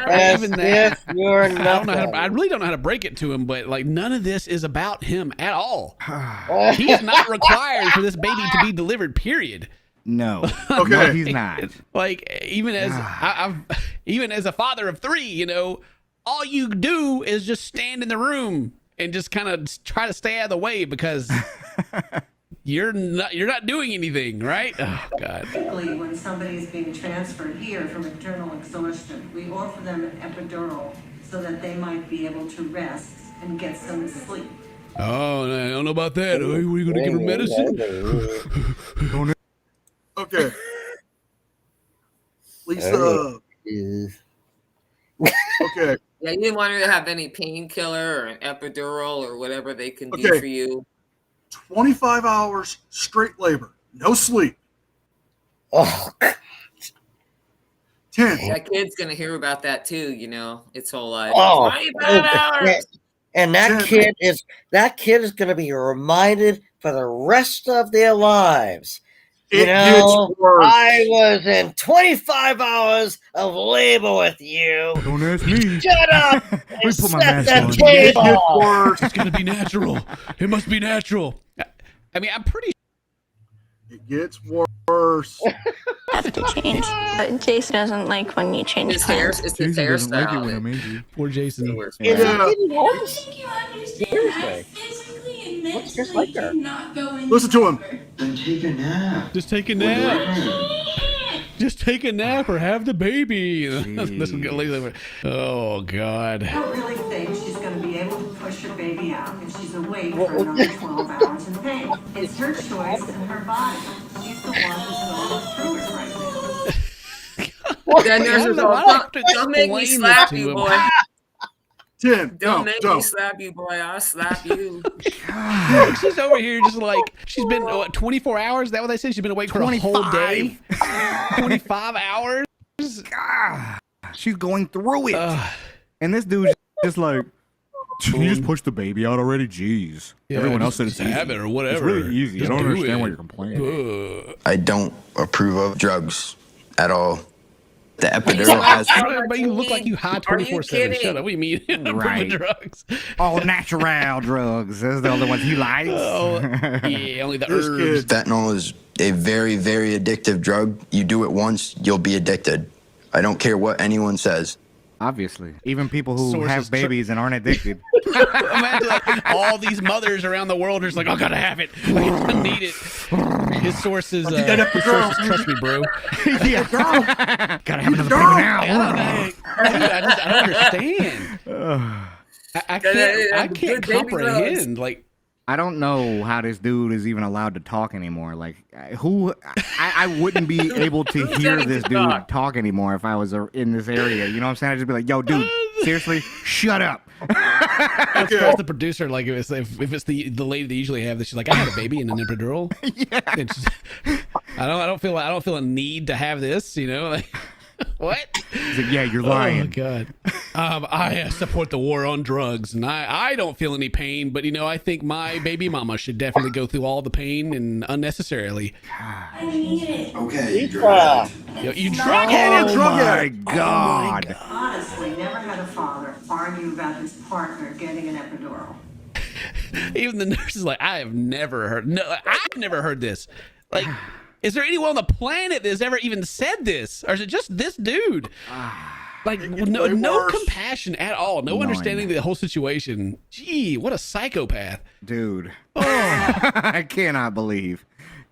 As Even that. if you're I don't know how nothing. to, I really don't know how to break it to him, but like none of this is about him at all. He is not required for this baby to be delivered, period. No. Okay. No, he's not. Like even as even as a father of 3, you know, all you do is just stand in the room and just kind of try to stay out of the way because you're not doing anything, right? Oh God. Typically, when somebody is being transferred here from adrenal exhaustion, we offer them an epidural so that they might be able to rest and get some sleep. Oh, I don't know about that. Are you going to give her medicine? Okay. Lisa. Okay. Yeah, you didn't want her to have any painkiller or an epidural or whatever they can do Okay. for you. 25 hours straight labor, no sleep. Oh, 10. That kid's gonna hear about that too, you know, its whole life. Oh, 25 hours. and that kid is going to be reminded for the rest of their lives. It gets worse. I was in 25 hours of labor with you. Don't ask me. Shut up me and put my set mask the on. table. It's going to be natural. It must be natural. I mean, I'm pretty. It gets worse. Have to change. But Jason doesn't like when you change His hair, plans. it's his Jason doesn't like it hairstyle. when I'm angry. Poor Jason. Is it getting worse? Seriously. Looks just like her. Listen to him. Just take a nap. Just take a nap or have the baby. Listen, oh God. I don't really think she's going to be able to push her baby out if she's awake for another 12 hours in pain. It's her choice and her body. She's the one who's going through it right now. That nurse is all, don't make me slap you, boy. 10. Don't make me slap you, boy. I'll slap you. She's over here just like, she's been, what, 24 hours? Is that what they said? She's been awake for a whole day? 25 hours? God, she's going through it. And this dude's just like, you just pushed the baby out already? Jeez. Yeah, Everyone else just said it's have easy. it or whatever. It's really easy. Just I don't do understand it. why you're complaining. I don't approve of drugs at all. The epidural has. But you look like you high 24/7. Shut up. What do you mean? Right. Drugs. All natural drugs. Those are the only ones he likes. Oh, yeah, only the herbs. Fentanyl is a very, very addictive drug. You do it once, you'll be addicted. I don't care what anyone says. Obviously. Even people who Sources have babies and aren't addicted. Imagine like all these mothers around the world are just like, I gotta have it. I need it. His sources, trust me, bro. Yeah, girl. Gotta have another baby now. I don't understand. I can't comprehend. Like, I don't know how this dude is even allowed to talk anymore. Like, I wouldn't be able to hear this dude talk anymore if I was in this area. You know what I'm saying? I'd just be like, yo, dude, seriously, shut up. That's the producer. Like, if it's the lady they usually have, that she's like, I had a baby in an epidural. Yeah. I don't feel a need to have this. You know, like. What? He's like, yeah, you're lying. Oh God. I support the war on drugs, and I don't feel any pain, but I think my baby mama should definitely go through all the pain and unnecessarily. I need it. Okay, you drug-headed. Oh my God. Honestly, never had a father argue about his partner getting an epidural. Even the nurse is like, I've never heard this. Like, is there anyone on the planet that has ever even said this? Or is it just this dude? Like, no compassion at all. No understanding the whole situation. Gee, what a psychopath. Dude. Oh. I cannot believe.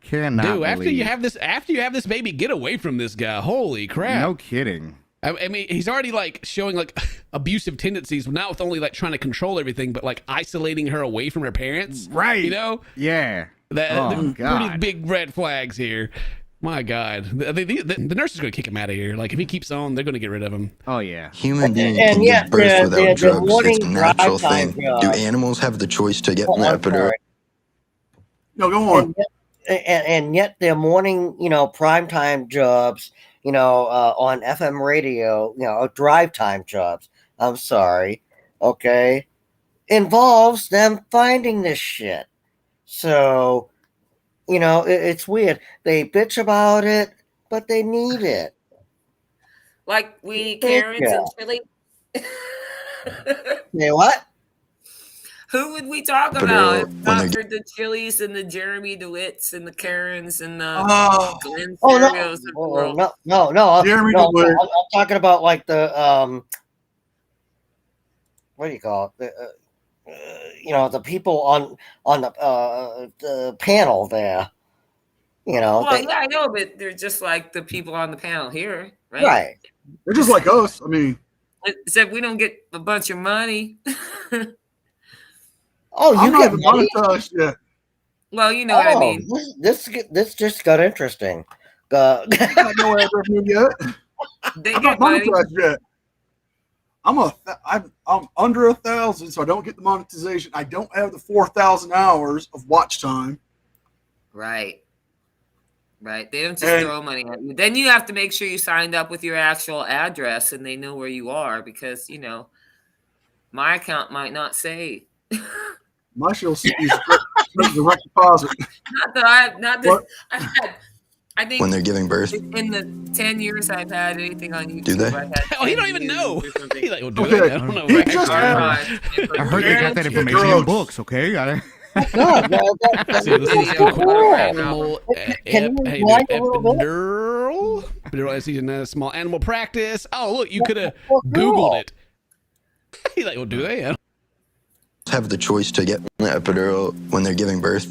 Dude, after you have this baby, get away from this guy. Holy crap. No kidding. I mean, he's already like showing like abusive tendencies, not with only like trying to control everything, but like isolating her away from her parents. Right. You know? Yeah. Pretty big red flags here. My God. The nurse is going to kick him out of here. Like, if he keeps on, they're going to get rid of him. Oh, yeah. Human beings can give birth without drugs. It's a natural thing. Do animals have the choice to get an epidural? No, go on. And yet their morning, primetime jobs, on FM radio, drive time jobs, I'm sorry, okay, involves them finding this shit. So, it's weird. They bitch about it, but they need it. Like we Karens and Chili. Hey, what? Who would we talk about? If not for the Chilies and the Jeremy DeWitts and the Karens and the Glenn Serios of the world. No. Jeremy I'm talking about like the what do you call it? the people on the panel there. Well, they, yeah, I know, but they're just like the people on the panel here, right? right. They're just like us. I mean, Except we don't get a bunch of money. Oh, I'm you not get even money? monetized yet. Well, you know what I mean. This just got interesting. I got no ad revenue yet. They I'm get not money. monetized yet. I'm under 1,000, so I don't get the monetization. I don't have the 4,000 hours of watch time. Right. They don't just throw money at you. Then you have to make sure you signed up with your actual address and they know where you are because, my account might not say. My show's direct deposit. I think When they're giving birth? in the 10 years I've had anything on YouTube. Do they? I've had Oh, he don't even know. He's like, well, do Okay. they? I don't know. He Right? just I heard they got that information in books. Okay. God, See, this is cool. cool. Animal Can you how you rewind do a little bit? epidural. Epidural season small animal practice. Oh, look, you could have Well, Googled cool. it. He's like, well, do they? I Have the choice to get an epidural when they're giving birth?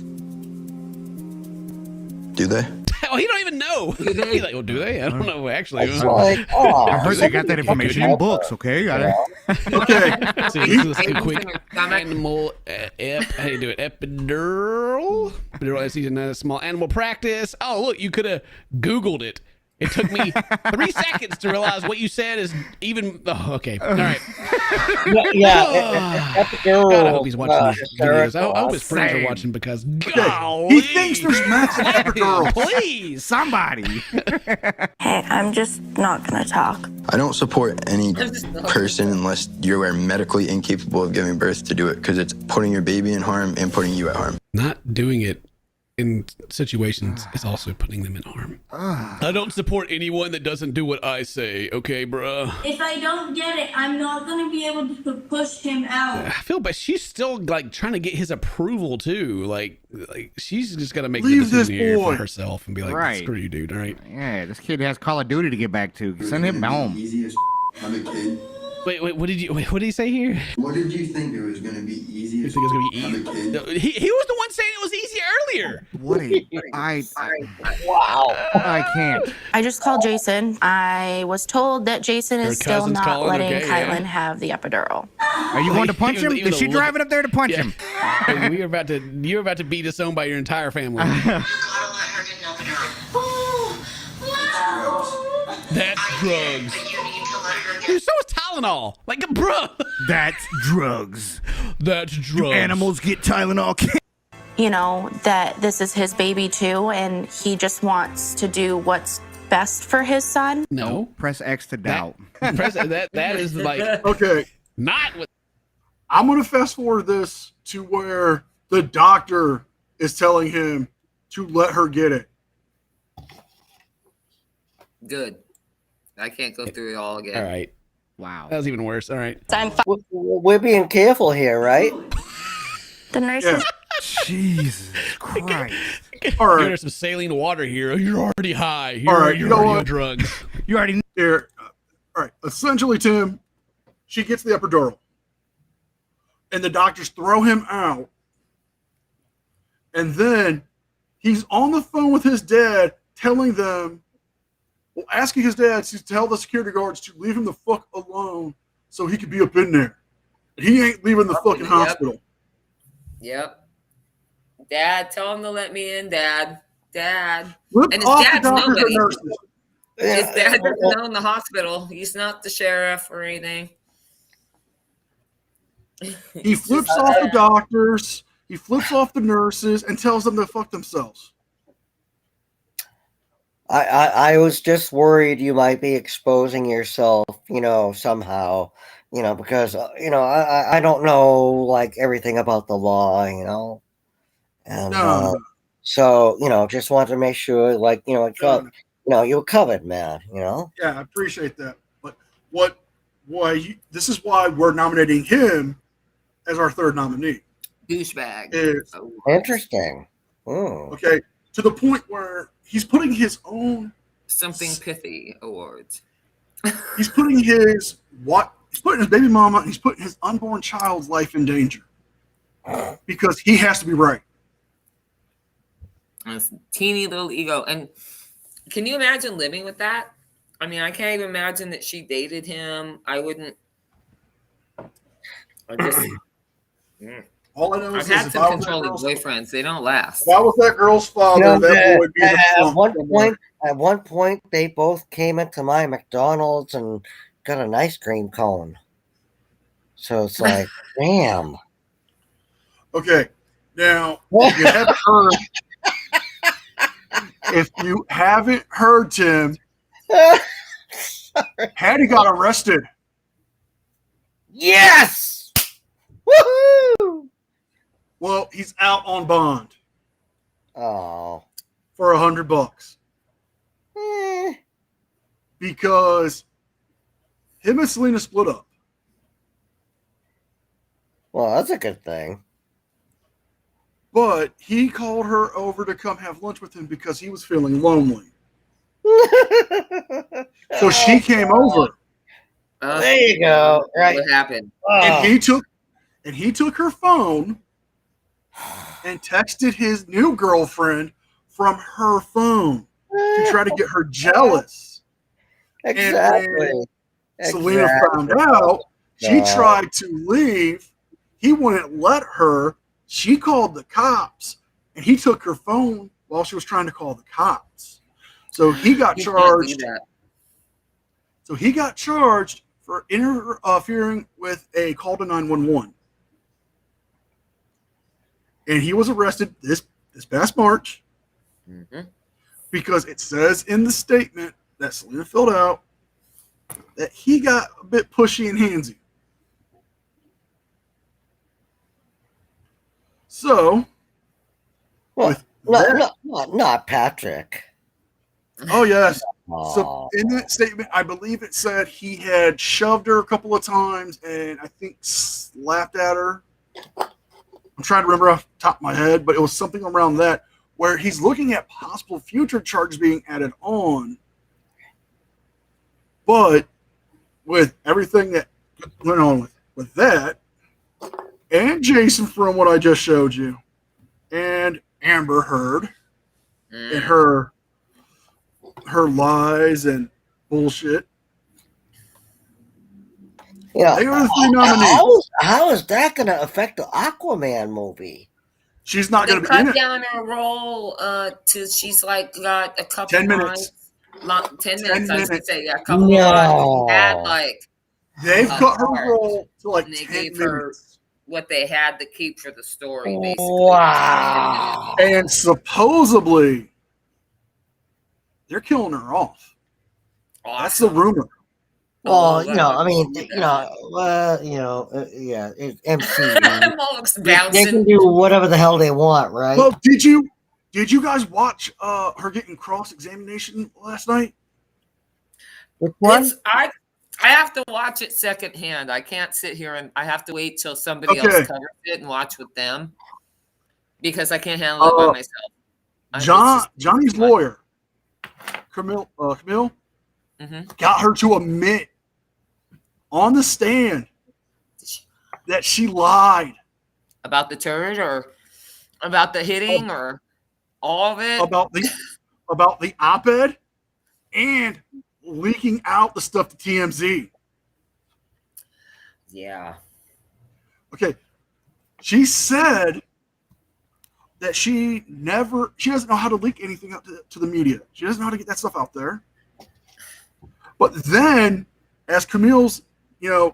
Do they? Oh, he don't even know. He's like, well, do they? I don't know. Actually, It's like, oh, I heard they got that information in books. Okay. Okay. See, let's do quick animal how you do it? Epidural. Epidural season small animal practice. Oh, look, you could have Googled it. It took me 3 seconds to realize what you said is even. Oh, okay. All right. epidural. God, I hope he's watching these videos. I hope his friends are Same. watching because He thinks there's massive epidurals. Please, somebody. Hey, I'm just not gonna talk. I don't support any person unless you're medically incapable of giving birth to do it because it's putting your baby in harm and putting you at harm. Not doing it in situations is also putting them in harm. I don't support anyone that doesn't do what I say. Okay, bruh. If I don't get it, I'm not gonna be able to push him out. I feel, but she's still like trying to get his approval too. Like she's just got to make Leave the this decision here boy. for herself and be like, Right. screw you, dude. All right. Yeah, this kid has Call of Duty to get back to. Send him home. Easy as have a kid. Wait, what did he say here? What did you think it was going to be easy You as think it's gonna be have a kid? No, he was the one saying it was easy earlier. What Wow. I can't. I just called Jason. I was told that Jason Her is still cousin's not calling? letting Okay, Kylan yeah. have the epidural. Are you going to punch him? Even Is she the look- driving up there to punch him? Hey, you're about to be disowned by your entire family. That's drugs. Dude, so is Tylenol. Like, bruh. That's drugs. That's drugs. Animals get Tylenol. You know, that this is his baby too, and he just wants to do what's best for his son. No. Press X to doubt. That is like Okay. not what. I'm going to fast forward this to where the doctor is telling him to let her get it. Good. I can't go through it all again. All right. Wow. That was even worse. All right. We're being careful here, right? The nurse Yeah. is Jesus Christ. All right. Give her some saline water here. You're already high. Here All are right, your you know already on what? drugs. You already Here. All right. Essentially, Tim, she gets the epidural. And the doctors throw him out. And then he's on the phone with his dad telling them, well, asking his dad to tell the security guards to leave him the fuck alone so he could be up in there. And he ain't leaving the fucking hospital. Yep. Dad, tell him to let me in, Dad. Dad. Flip And his off the dad's doctors nobody. and nurses. His dad doesn't own the hospital. He's not the sheriff or anything. He flips off the doctors, he flips off the nurses, and tells them to fuck themselves. I was just worried you might be exposing yourself, somehow, because, I don't know, like, everything about the law, and No. so, just wanted to make sure, like, you were covered, man, Yeah, I appreciate that. But this is why we're nominating him as our third nominee. Douchebag. Is, Interesting. okay, to the point where he's putting his own Something pithy awards. he's putting his baby mama and he's putting his unborn child's life in danger. because he has to be right. This teeny little ego. And can you imagine living with that? I mean, I can't even imagine that she dated him. I wouldn't. I just. All I know I've is had if some I was that controlling girl's- boyfriends. They don't last. if I was that girl's father, that boy would be in the front. At one point, they both came into my McDonald's and got an ice cream cone. So it's like, damn. Okay, now if you haven't heard, Tim, Hattie got arrested. Yes! Woohoo! Well, he's out on bond. Oh. For $100. Because him and Selena split up. Well, that's a good thing. But he called her over to come have lunch with him because he was feeling lonely. So she came over. There you go. Right. What happened? And he took her phone and texted his new girlfriend from her phone to try to get her jealous. Exactly. And when Selena found out, she tried to leave. He wouldn't let her. She called the cops, and he took her phone while she was trying to call the cops. So he got charged. So he got charged for interfering with a call to 911. And he was arrested this past March because it says in the statement that Selena filled out that he got a bit pushy and handsy. So, not Patrick. Oh yes. So in that statement, I believe it said he had shoved her a couple of times and I think slapped at her. I'm trying to remember off the top of my head, but it was something around that where he's looking at possible future charges being added on. But with everything that went on with that, and Jason from what I just showed you, and Amber Heard, and her lies and bullshit. Yeah, they are the three nominees. How is that going to affect the Aquaman movie? She's not going to be cut in it. down her role to she's like got a couple 10 minutes. lines. 10 minutes. I was gonna say a couple No. lines. She had like They've cut her part. role to like And they 10 gave her minutes. what they had to keep for the story, basically. Wow. And supposedly they're killing her off. That's the rumor. Well, I mean, yeah, it's MCU. They can do whatever the hell they want, right? Well, did you guys watch her getting cross-examination last night? Which one? I have to watch it secondhand. I can't sit here and I have to wait till somebody else covers it and watch with them because I can't handle it by myself. Johnny's lawyer, Camille, got her to admit on the stand that she lied about the turd or about the hitting or all of it, about the op-ed and leaking out the stuff to TMZ. Yeah. Okay. She said that she doesn't know how to leak anything out to the media. She doesn't know how to get that stuff out there. But then, as Camille's, doing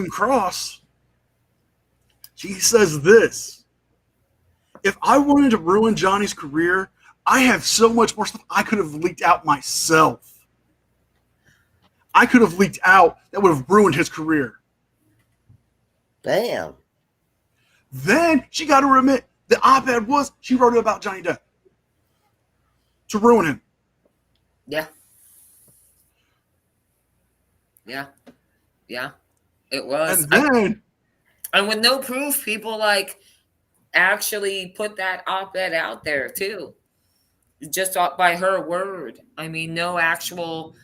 cross, she says this: if I wanted to ruin Johnny's career, I have so much more stuff I could have leaked out myself. I could have leaked out that would have ruined his career. Damn. Then she got to admit the op-ed she wrote it about Johnny Depp to ruin him. Yeah. Yeah. Yeah. It was. And with no proof, people actually put that op-ed out there too. Just by her word. I mean, no actual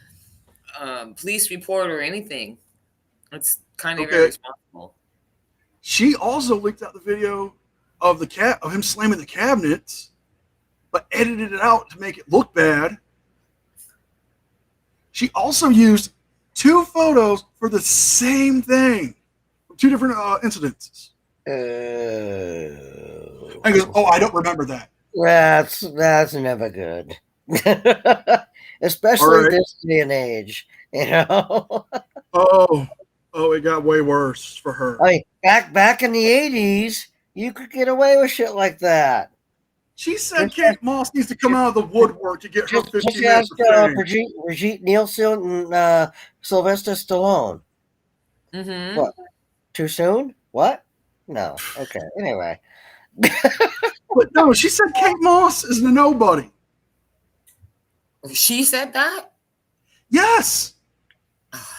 police report or anything. It's kind of irresponsible. She also leaked out the video of of him slamming the cabinets, but edited it out to make it look bad. She also used 2 photos for the same thing, 2 different incidences. And he goes, "Oh, I don't remember that." That's never good, especially this day and age. You know. Oh, it got way worse for her. I mean, back in the 80s, you could get away with shit like that. She said Kate Moss needs to come out of the woodwork to get her 15 minutes of fame. Brigitte Nielsen and Sylvester Stallone. Mm-hmm. What? Too soon? What? No. Okay. Anyway. But no, she said Kate Moss is a nobody. She said that? Yes.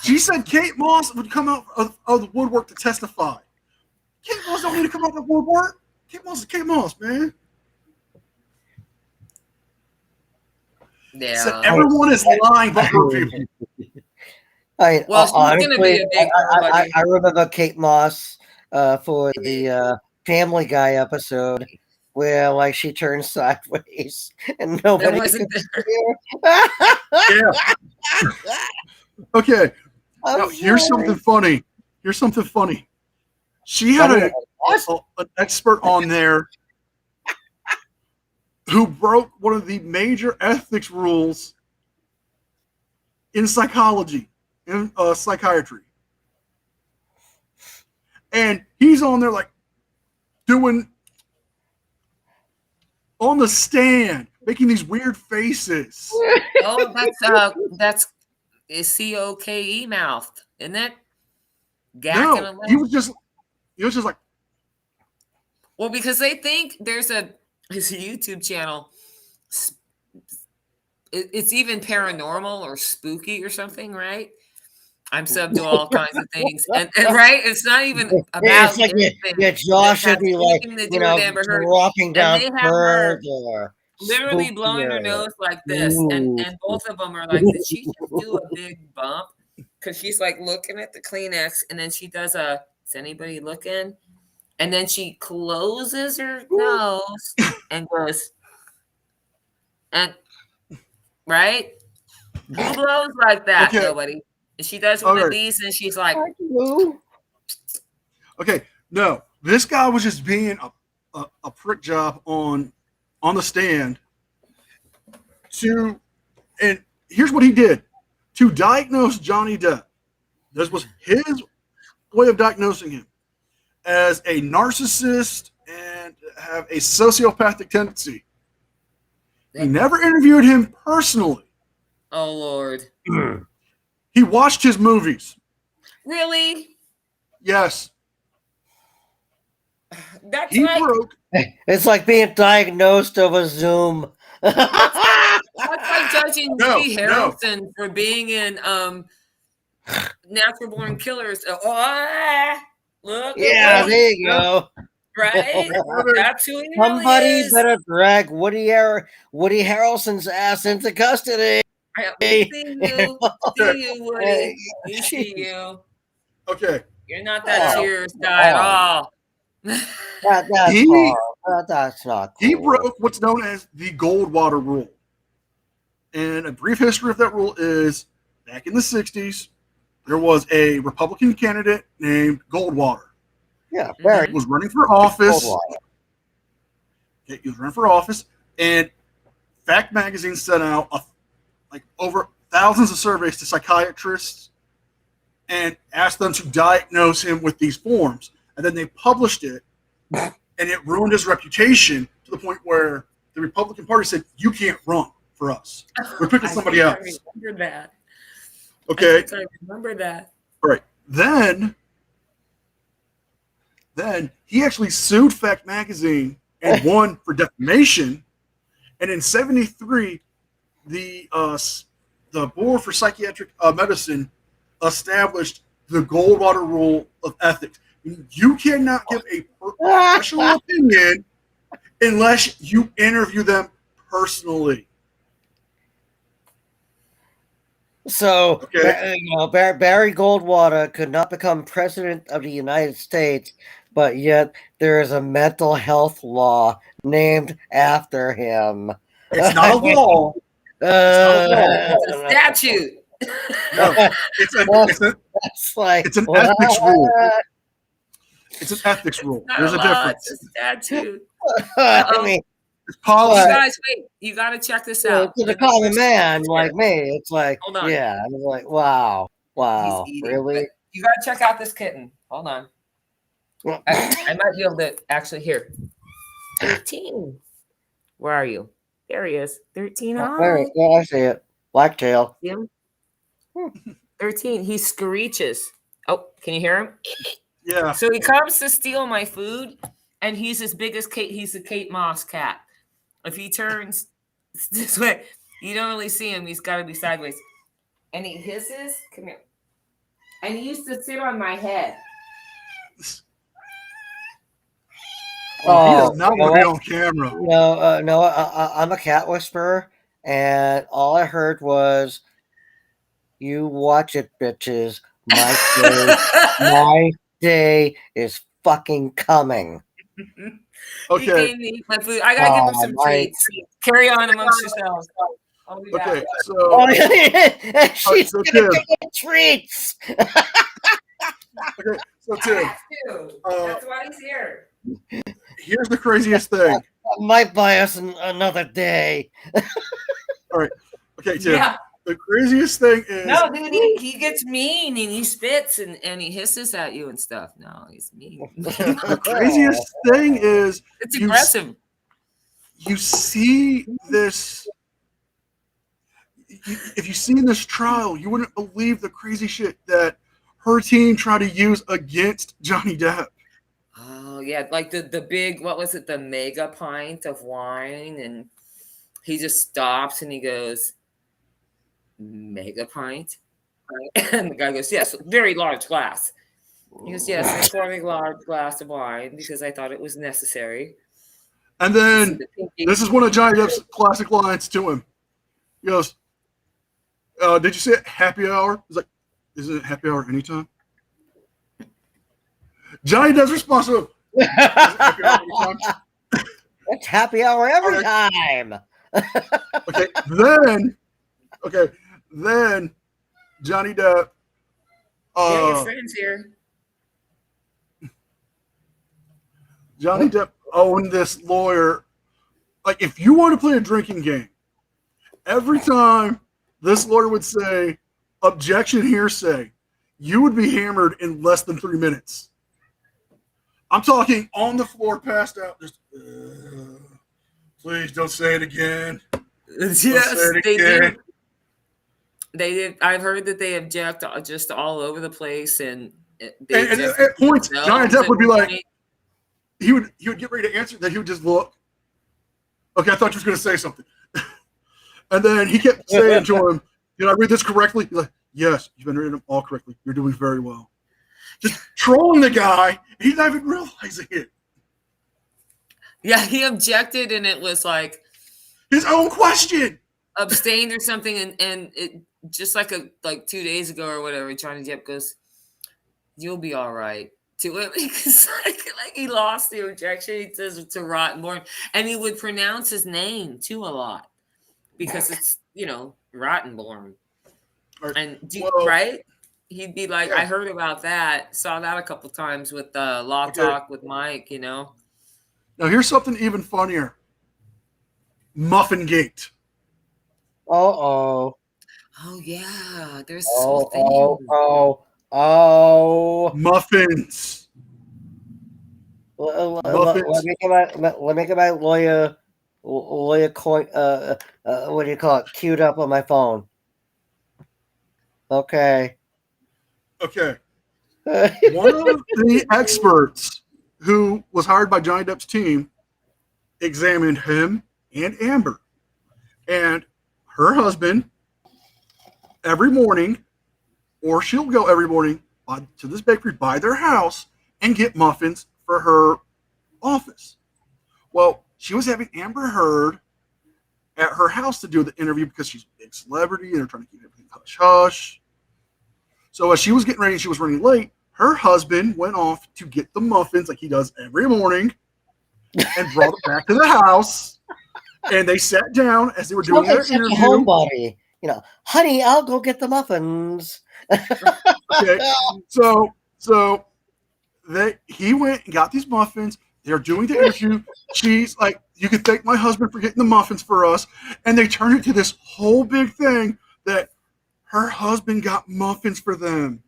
She said Kate Moss would come out of the woodwork to testify. Kate Moss don't need to come out of the woodwork. Kate Moss is Kate Moss, man. Yeah. So everyone is lying but her people. Well, she's honestly, gonna be a big I remember Kate Moss for the Family Guy episode where like she turned sideways and nobody could Yeah. Okay. Now, here's something funny. She had an expert on there who broke one of the major ethics rules in psychology, in psychiatry. And he's on there like doing on the stand, making these weird faces. Oh, that's COKE mouthed, isn't it? No, he was just like, well, because they think there's a YouTube channel. It's even paranormal or spooky or something, right? I'm sub to all kinds of things, and right, it's not even about. It's like your jaw should be like dropping down further. Literally blowing her nose like this, and both of them are like, did she just do a big bump? Because she's like looking at the Kleenex, and then she does a, is anybody looking? And then she closes her nose and goes, and right? Who blows like that? Okay. Nobody. And she does one of these, and she's like, okay, no, this guy was just being a prick job on the stand and here's what he did to diagnose Johnny Depp. This was his way of diagnosing him as a narcissist and have a sociopathic tendency. He never interviewed him personally. oh Lord, He watched his movies. really? Yes. That's He like broke. It's like being diagnosed over Zoom. that's like judging Woody Harrelson for being in Natural Born Killers. Look, Yeah, there you go. right? That's who he Somebody really is. better drag Woody Harrelson's ass into custody. See you, Woody. You see you. Okay. You're not that serious guy at all. That's not cool. He broke what's known as the Goldwater rule. And a brief history of that rule is back in the 60s, there was a Republican candidate named Goldwater. Yeah, He was running for office. He was running for office, and Fact Magazine sent out over thousands of surveys to psychiatrists and asked them to diagnose him with these forms. And then they published it, and it ruined his reputation to the point where the Republican Party said, "You can't run for us. We're picking somebody else." I remember that. Okay. I remember that. All right. Then he actually sued Fact Magazine and won for defamation. And in '73, the Board for Psychiatric Medicine established the Goldwater rule of ethics. You cannot give a professional opinion unless you interview them personally. So, Barry Goldwater could not become president of the United States but yet there is a mental health law named after him. It's not a law. It's a statute. No, it's an ethics rule. It's an ethics rule. There's a difference. It's a statute. I mean, it's policy. You guys, wait. You got to check this out. To the common man like me, it's like, Hold on. yeah, I'm like, wow, really? You got to check out this kitten. Hold on. I might be able to actually hear. 13. Where are you? There he is. 13. There, yeah, I see it. Blacktail. See him? 13. He screeches. Oh, can you hear him? Yeah. So he comes to steal my food, and he's as big as Kate. He's a Kate Moss cat. If he turns this way, you don't really see him. He's got to be sideways. And he hisses. Come here. And he used to sit on my head. He does not want to be on camera. No, I'm a cat whisperer, and all I heard was, "You watch it, bitches. My day is fucking coming." Okay. He gave me my food. I gotta give him some treats. Carry on amongst yourselves. Okay, so she's gonna get treats. Okay, so Tim, that's why he's here. Here's the craziest thing. I might buy us another day. All right, okay, Tim. Yeah. The craziest thing is No, dude, he gets mean and he spits and he hisses at you and stuff. No, he's mean. the craziest thing is It's aggressive. You see this. If you see in this trial, you wouldn't believe the crazy shit that her team tried to use against Johnny Depp. Oh yeah, like the big, what was it, the mega pint of wine, and he just stops and he goes, "Mega pint?" And the guy goes, "Yes, very large glass." He goes, "Yes, I poured a large glass of wine because I thought it was necessary." And then this is one of Johnny Depp's classic lines to him. He goes, "Did you say happy hour?" He's like, "Isn't it happy hour anytime?" Johnny Depp's response to him, "It's happy hour every time." Then Johnny Depp. Your friends here. Johnny Depp owned this lawyer. Like, if you want to play a drinking game, every time this lawyer would say, "Objection, hearsay," you would be hammered in less than 3 minutes. I'm talking on the floor, passed out. Just, please don't say it again. Yes, they did. They did. I've heard that they object just all over the place, and at points, Johnny Depp would be like, he would get ready to answer, that he would just look. Okay, I thought you was going to say something, and then he kept saying to him, "Did I read this correctly?" He's like, "Yes, you've been reading them all correctly. You're doing very well." Just trolling the guy. He's not even realizing it. Yeah, he objected, and it was like his own question. Abstained or something, and it just like 2 days ago or whatever, Johnny Depp goes, "You'll be all right." To him, because like he lost the objection. He says to Rottenborn, and he would pronounce his name too a lot because it's Rottenborn, and right. He'd be like, "I heard about that. Saw that a couple times with Law Talk with Mike." Now here's something even funnier. Muffin Gate. Oh yeah, there's this whole thing. Muffins. Let me get my lawyer coin. What do you call it? Queued up on my phone. Okay. One of the experts who was hired by Johnny Depp's team examined him and Amber. And her husband, every morning, or she'll go every morning to this bakery by their house and get muffins for her office. Well, she was having Amber Heard at her house to do the interview because she's a big celebrity and they're trying to keep everything hush-hush. So as she was getting ready, she was running late, her husband went off to get the muffins like he does every morning and brought it back to the house. And they sat down as they were doing their interview. Homebody, honey, I'll go get the muffins. Okay, so he went and got these muffins. They're doing the interview. She's like, you can thank my husband for getting the muffins for us. And they turned it to this whole big thing that her husband got muffins for them.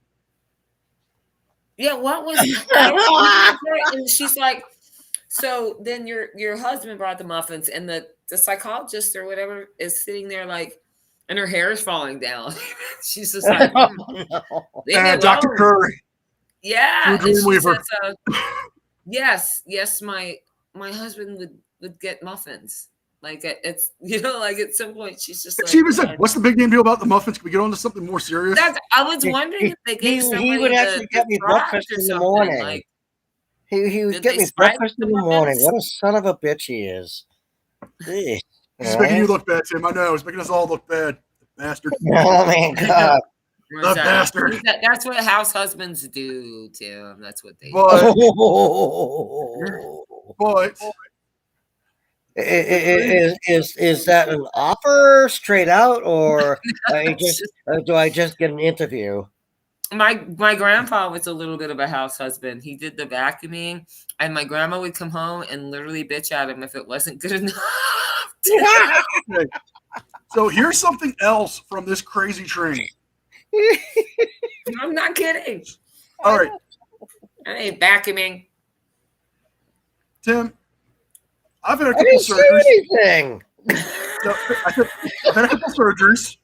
Yeah, what was and she's like, so then your husband brought the muffins, and the psychologist or whatever is sitting there like, and her hair is falling down. She's just like, Dr. Curry. Yeah. Dreamweaver. Yes, my husband would get muffins. Like it's like at some point she's just like, she even said, "What's the big damn deal about the muffins? Can we get on to something more serious?" I was wondering if they gave somebody he would actually get me breakfast in the morning. Like, he would get me breakfast in the morning. What a son of a bitch he is. He's making you look bad, Tim. I know. He's making us all look bad. Bastard. Oh, man, God. The bastard. That's what house husbands do, Tim. That's what they do. But is that an offer straight out, or do I just get an interview? My grandpa was a little bit of a house husband. He did the vacuuming, and my grandma would come home and literally bitch at him if it wasn't good enough. Okay. So here's something else from this crazy train. I'm not kidding. All right. I ain't vacuuming. Tim, I've had a couple surgeries. Anything. No, I've had a couple surgeries.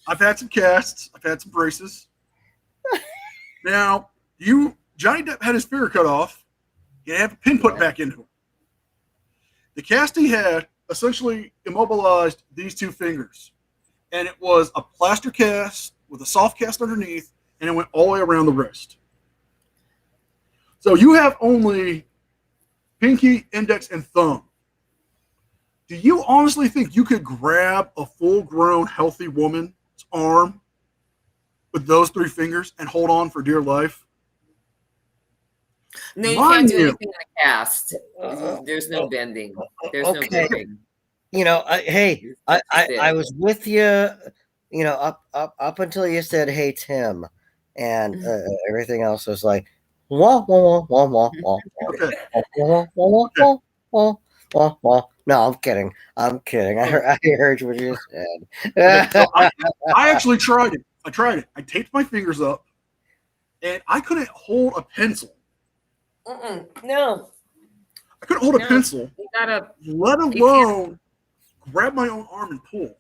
I've had some casts. I've had some braces. Now, Johnny Depp had his finger cut off. He had a pin put back into it. The cast he had essentially immobilized these two fingers. And it was a plaster cast with a soft cast underneath, and it went all the way around the wrist. So you have only pinky, index, and thumb. Do you honestly think you could grab a full-grown, healthy woman's arm with those three fingers and hold on for dear life? No, you can't do anything like cast. There's no bending. There's no bending. I was with you, up until you said, "Hey, Tim," and everything else was like, wah, wah, wah, wah, wah, wah, wah, wah, wah, wah, wah. No, I'm kidding. I heard what you said. So I actually tried it. I taped my fingers up, and I couldn't hold a pencil. No. I couldn't hold a pencil, let alone grab my own arm and pull.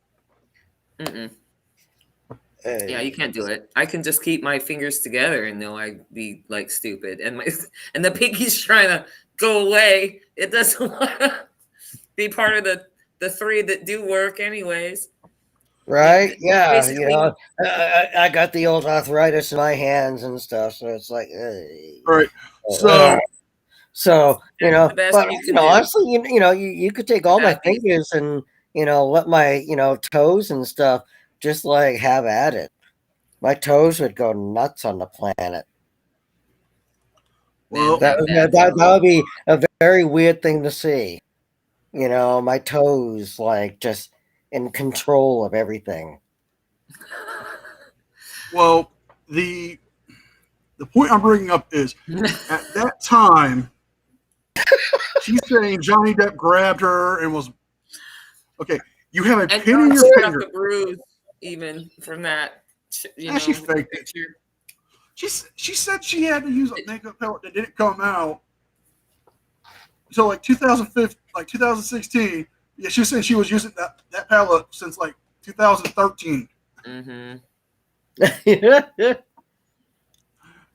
Yeah, you can't do it. I can just keep my fingers together and know I'd be like stupid. And the pinky's trying to go away. It doesn't want to be part of the three that do work anyways. Right? Yeah. I got the old arthritis in my hands and stuff, so it's like, all right. So but honestly, you could take all my fingers and let my toes and stuff just like have at it. My toes would go nuts on the planet. Well, that would be a very weird thing to see. My toes like just in control of everything. Well, the point I'm bringing up is at that time, she's saying Johnny Depp grabbed her and was okay. You have a pin in your finger. The bruise, even from that, she faked it. She said she had to use a makeup palette that didn't come out until like 2016. Yeah, she was saying she was using that palette since like 2013.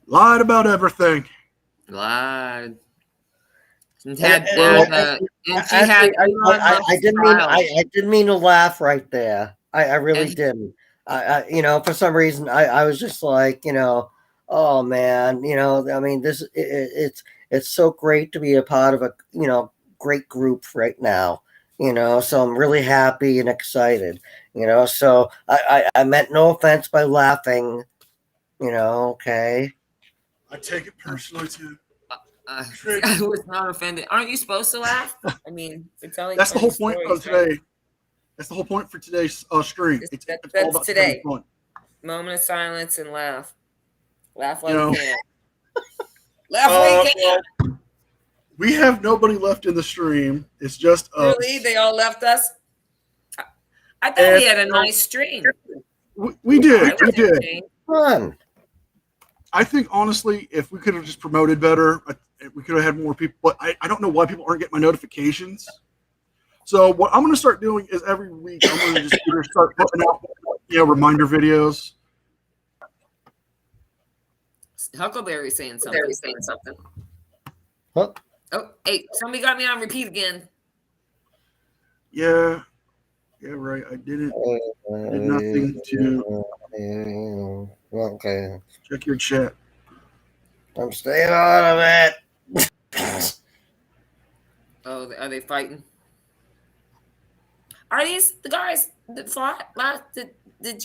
Lied about everything. Lied. I didn't mean to laugh right there. I really didn't. For some reason I was just like, oh man, I mean, it's so great to be a part of a great group right now. So I'm really happy and excited. So I meant no offense by laughing. Okay. I take it personally too. I was not offended. Aren't you supposed to laugh? I mean, for telling. That's the whole funny point of stories, right? today. That's the whole point for today's stream. It's all That's about today. having fun. Moment of silence and laugh. Laugh You while know, you can. Laugh while you can. We have nobody left in the stream. It's just us. Really? They all left us? I thought we had a nice stream. We did. We did. entertained. Fun. I think honestly, if we could have just promoted better, we could have had more people. But I don't know why people aren't getting my notifications. So what I'm going to start doing is every week I'm going to just either start putting out, reminder videos. Huckleberry saying something. Huh? Oh, hey, somebody got me on repeat again. Yeah, right. I did nothing to Okay. check your chat. I'm staying out of it. Oh, are they fighting? Are these the guys that fought last? Did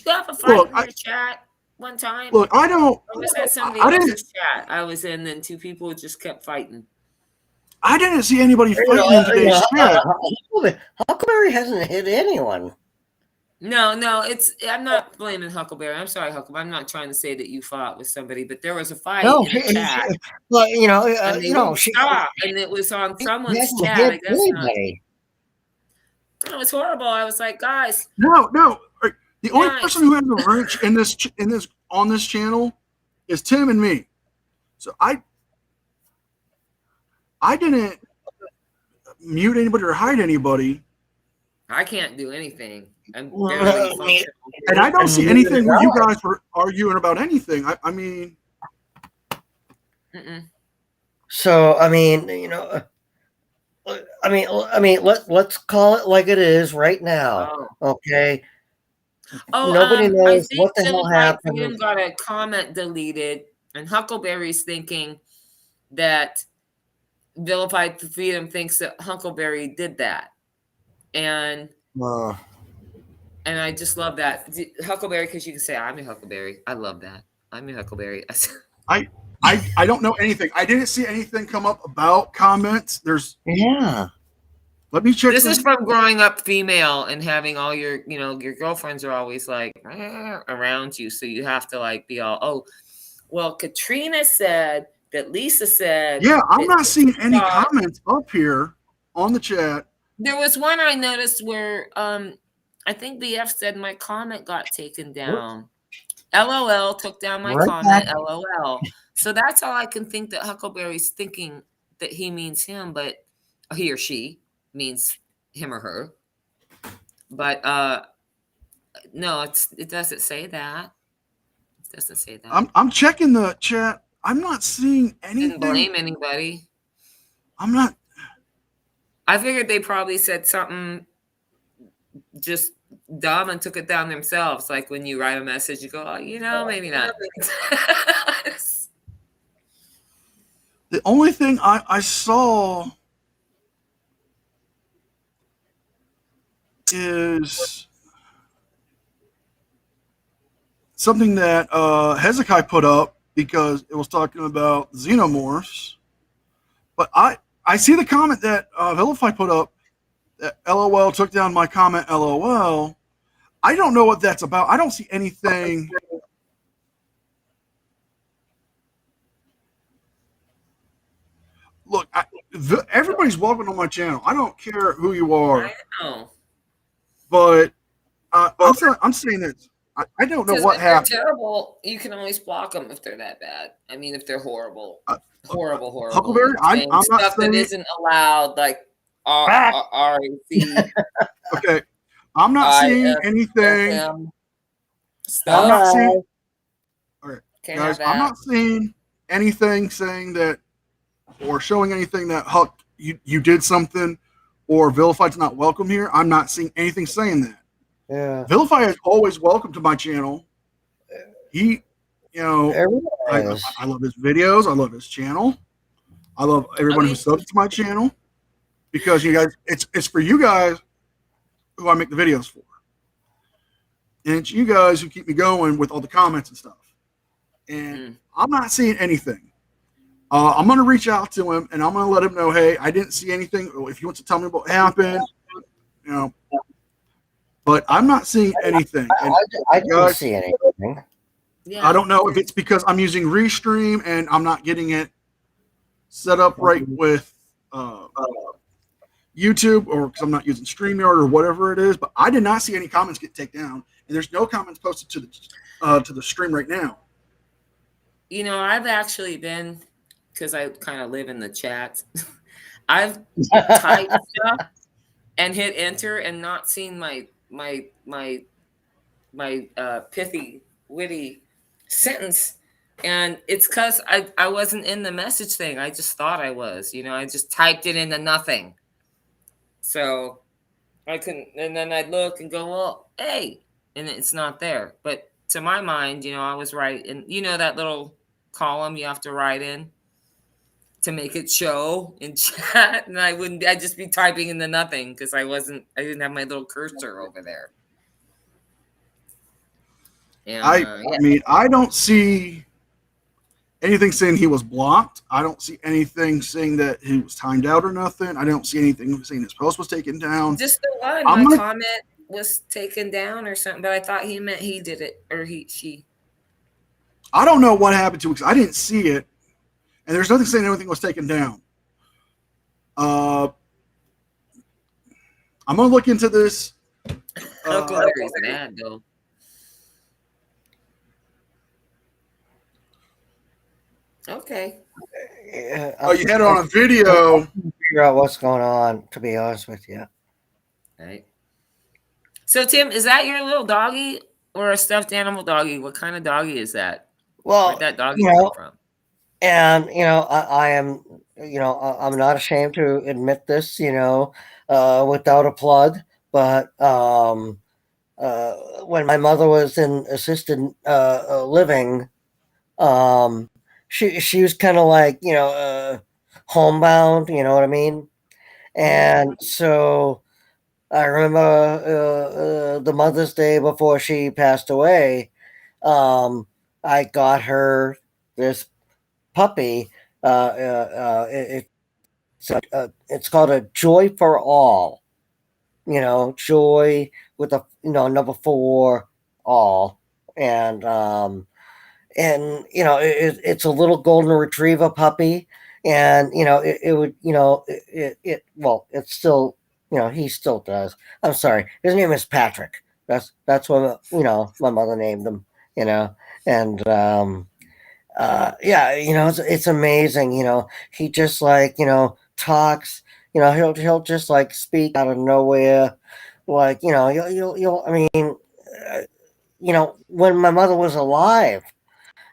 you have a fight Look, in your chat one time? Look, I don't. Or was that somebody I didn't. else's chat I was in, and two people just kept fighting? I didn't see anybody fighting in today's chat. Huckleberry hasn't hit anyone. No, I'm not blaming Huckleberry. I'm sorry, Huckleberry. I'm not trying to say that you fought with somebody, but there was a fight No, in the chat. Well, And they wouldn't stop, and it was on someone's hasn't chat. hit I guess not. anybody. It was horrible. I was like, guys, No. The only Nice. person who has a wrench on this channel is Tim and me. So I didn't mute anybody or hide anybody, I can't do anything. I'm Well, barely I mean, functional. and I don't see anything where you guys were arguing about anything. I mean, Mm-mm. So let's call it like it is right now. Okay. Oh, Nobody I knows think what the hell Vilified happened. Freedom got a comment deleted, and Huckleberry's thinking that Vilified Freedom thinks that Huckleberry did that, and I just love that Huckleberry, because you can say I'm a Huckleberry. I love that. I'm a Huckleberry. I don't know anything. I didn't see anything come up about comments. Let me check. This is from growing up female and having all your girlfriends are always like around you, so you have to like be all, oh, well, Katrina said that Lisa said. Yeah, I'm that not seeing any comments up here on the chat. There was one I noticed where I think BF said my comment got taken down. LOL took down my comment. LOL. So that's all I can think that Huckleberry's thinking, that he means him, but he or she means him or her. But no, it doesn't say that. It doesn't say that. I'm checking the chat. I'm not seeing anything. Didn't blame anybody. I'm not. I figured they probably said something just dumb and took it down themselves. Like when you write a message, you go, oh, maybe not. The only thing I saw is something that Hezekiah put up because it was talking about xenomorphs. But I see the comment that Vilify put up that LOL took down my comment, LOL. I don't know what that's about. I don't see anything. Look, everybody's welcome on my channel. I don't care who you are. I know. But I'm saying this. I don't know what if happened. they're terrible, you can always block them if they're that bad. I mean, if they're horrible. Horrible. Huckleberry, I'm not stuff saying that isn't allowed, like RAC. Okay. I'm not seeing anything. I'm not seeing. All right, guys, I'm not seeing anything saying that or showing anything that Huck, you did something, or Vilified's not welcome here. I'm not seeing anything saying that. Yeah. Vilify is always welcome to my channel. He, I love his videos. I love his channel. I love everyone who subs to my channel because you guys, it's for you guys who I make the videos for. And it's you guys who keep me going with all the comments and stuff. And I'm not seeing anything. I'm gonna reach out to him and I'm gonna let him know, hey, I didn't see anything. If he wants to tell me what happened, you know. But I'm not seeing anything. And I didn't see anything. Yeah. I don't know if it's because I'm using Restream and I'm not getting it set up right with YouTube, or because I'm not using StreamYard or whatever it is. But I did not see any comments get taken down, and there's no comments posted to the stream right now. You know, I've actually been, because I kind of live in the chat. I've typed stuff and hit enter and not seen my pithy, witty sentence. And it's because I wasn't in the message thing. I just thought I was, you know, I just typed it into nothing. So I couldn't, and then I'd look and go, well, hey, and it's not there. But to my mind, you know, I was right. And you know, that little column you have to write in to make it show in chat. And I'd just be typing into nothing because I didn't have my little cursor over there. And, I mean, I don't see anything saying he was blocked. I don't see anything saying that he was timed out or nothing. I don't see anything saying his post was taken down. Just the one, my comment was taken down or something, but I thought he meant he did it, or she. I don't know what happened to it because I didn't see it, and there's nothing saying anything was taken down. I'm gonna look into this. Uncle Larry's mad though. Okay. Oh, you had it on a video. Figure out what's going on, to be honest with you. Right. So, Tim, is that your little doggy or a stuffed animal doggy? What kind of doggy is that? Well, where'd that doggy you know, come from? And, you know, I am, you know, I'm not ashamed to admit this, you know, without a plug, but when my mother was in assisted living, she was kind of like, you know, homebound, you know what I mean? And so I remember the Mother's Day before she passed away, I got her this puppy. It's called a Joy for All. You know, joy with a, you know, number 4 all. And you know, it's a little golden retriever puppy, and you know, it would, you know, well, it's still, you know, he still does. I'm sorry, his name is Patrick. That's what, you know, my mother named him. You know, and yeah, you know, it's amazing. You know, he just like, you know, talks. You know, he'll just like speak out of nowhere, like, you know, you'll. I mean, you know, when my mother was alive,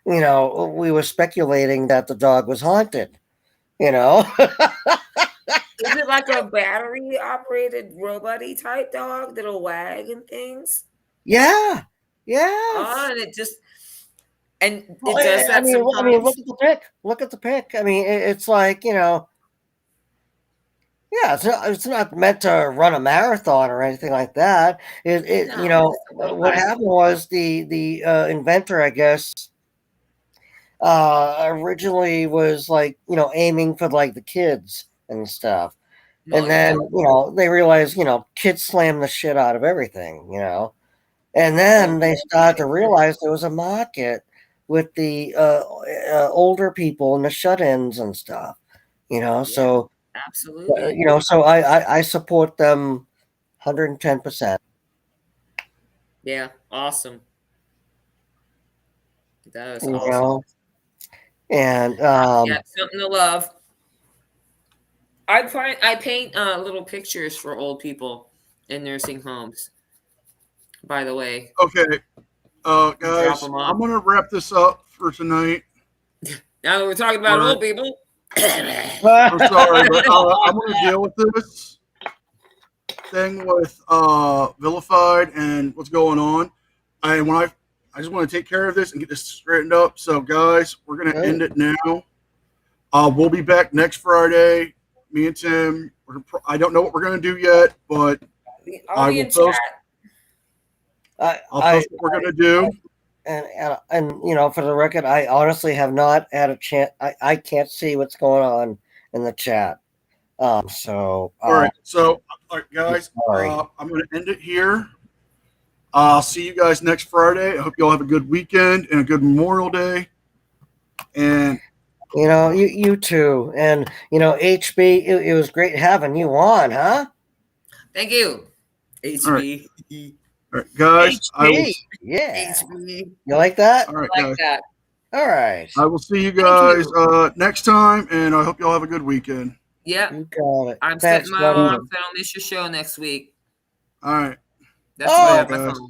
you know, we were speculating that the dog was haunted, you know. Is it like a battery operated robot-y type dog that'll wag and things? Yeah. Yeah. Oh, and it does that. I mean, look at the pic. Look at the pic. I mean, it's like, you know, yeah, it's not meant to run a marathon or anything like that. No, you know, what happened was the inventor, I guess, originally was like, you know, aiming for like the kids and stuff. And then, you know, they realized, you know, kids slam the shit out of everything, you know. And then they started to realize there was a market with the older people and the shut-ins and stuff, you know. So absolutely, you know, so I support them 110%. Yeah, awesome. That is you awesome. Know? And yeah, something to love. I paint little pictures for old people in nursing homes. By the way. Okay, guys, I'm gonna wrap this up for tonight. Now that we're talking about old people. I'm sorry, but I'm going to deal with this thing with Vilified and what's going on. And I just want to take care of this and get this straightened up. So, guys, we're going to end it now. We'll be back next Friday. Me and Tim. I don't know what we're going to do yet, but I'll be in chat. I'll post what we're going to do. and you know, for the record, I honestly have not had a chance. I can't see what's going on in the chat. So all right. So, all right, guys, I'm going to end it here. I'll see you guys next Friday. I hope you all have a good weekend and a good Memorial Day. And you know, you too. And you know, HB, it was great having you on, huh? Thank you, HB. All right, guys. HB. Yeah. You like that? All right, I guys. like that. All right. I will see you guys next time, and I hope you all have a good weekend. Yep. You got it. I'm Thanks, setting my buddy. alarm so I don't miss your show next week. All right. That's Oh, why I have my guys. phone.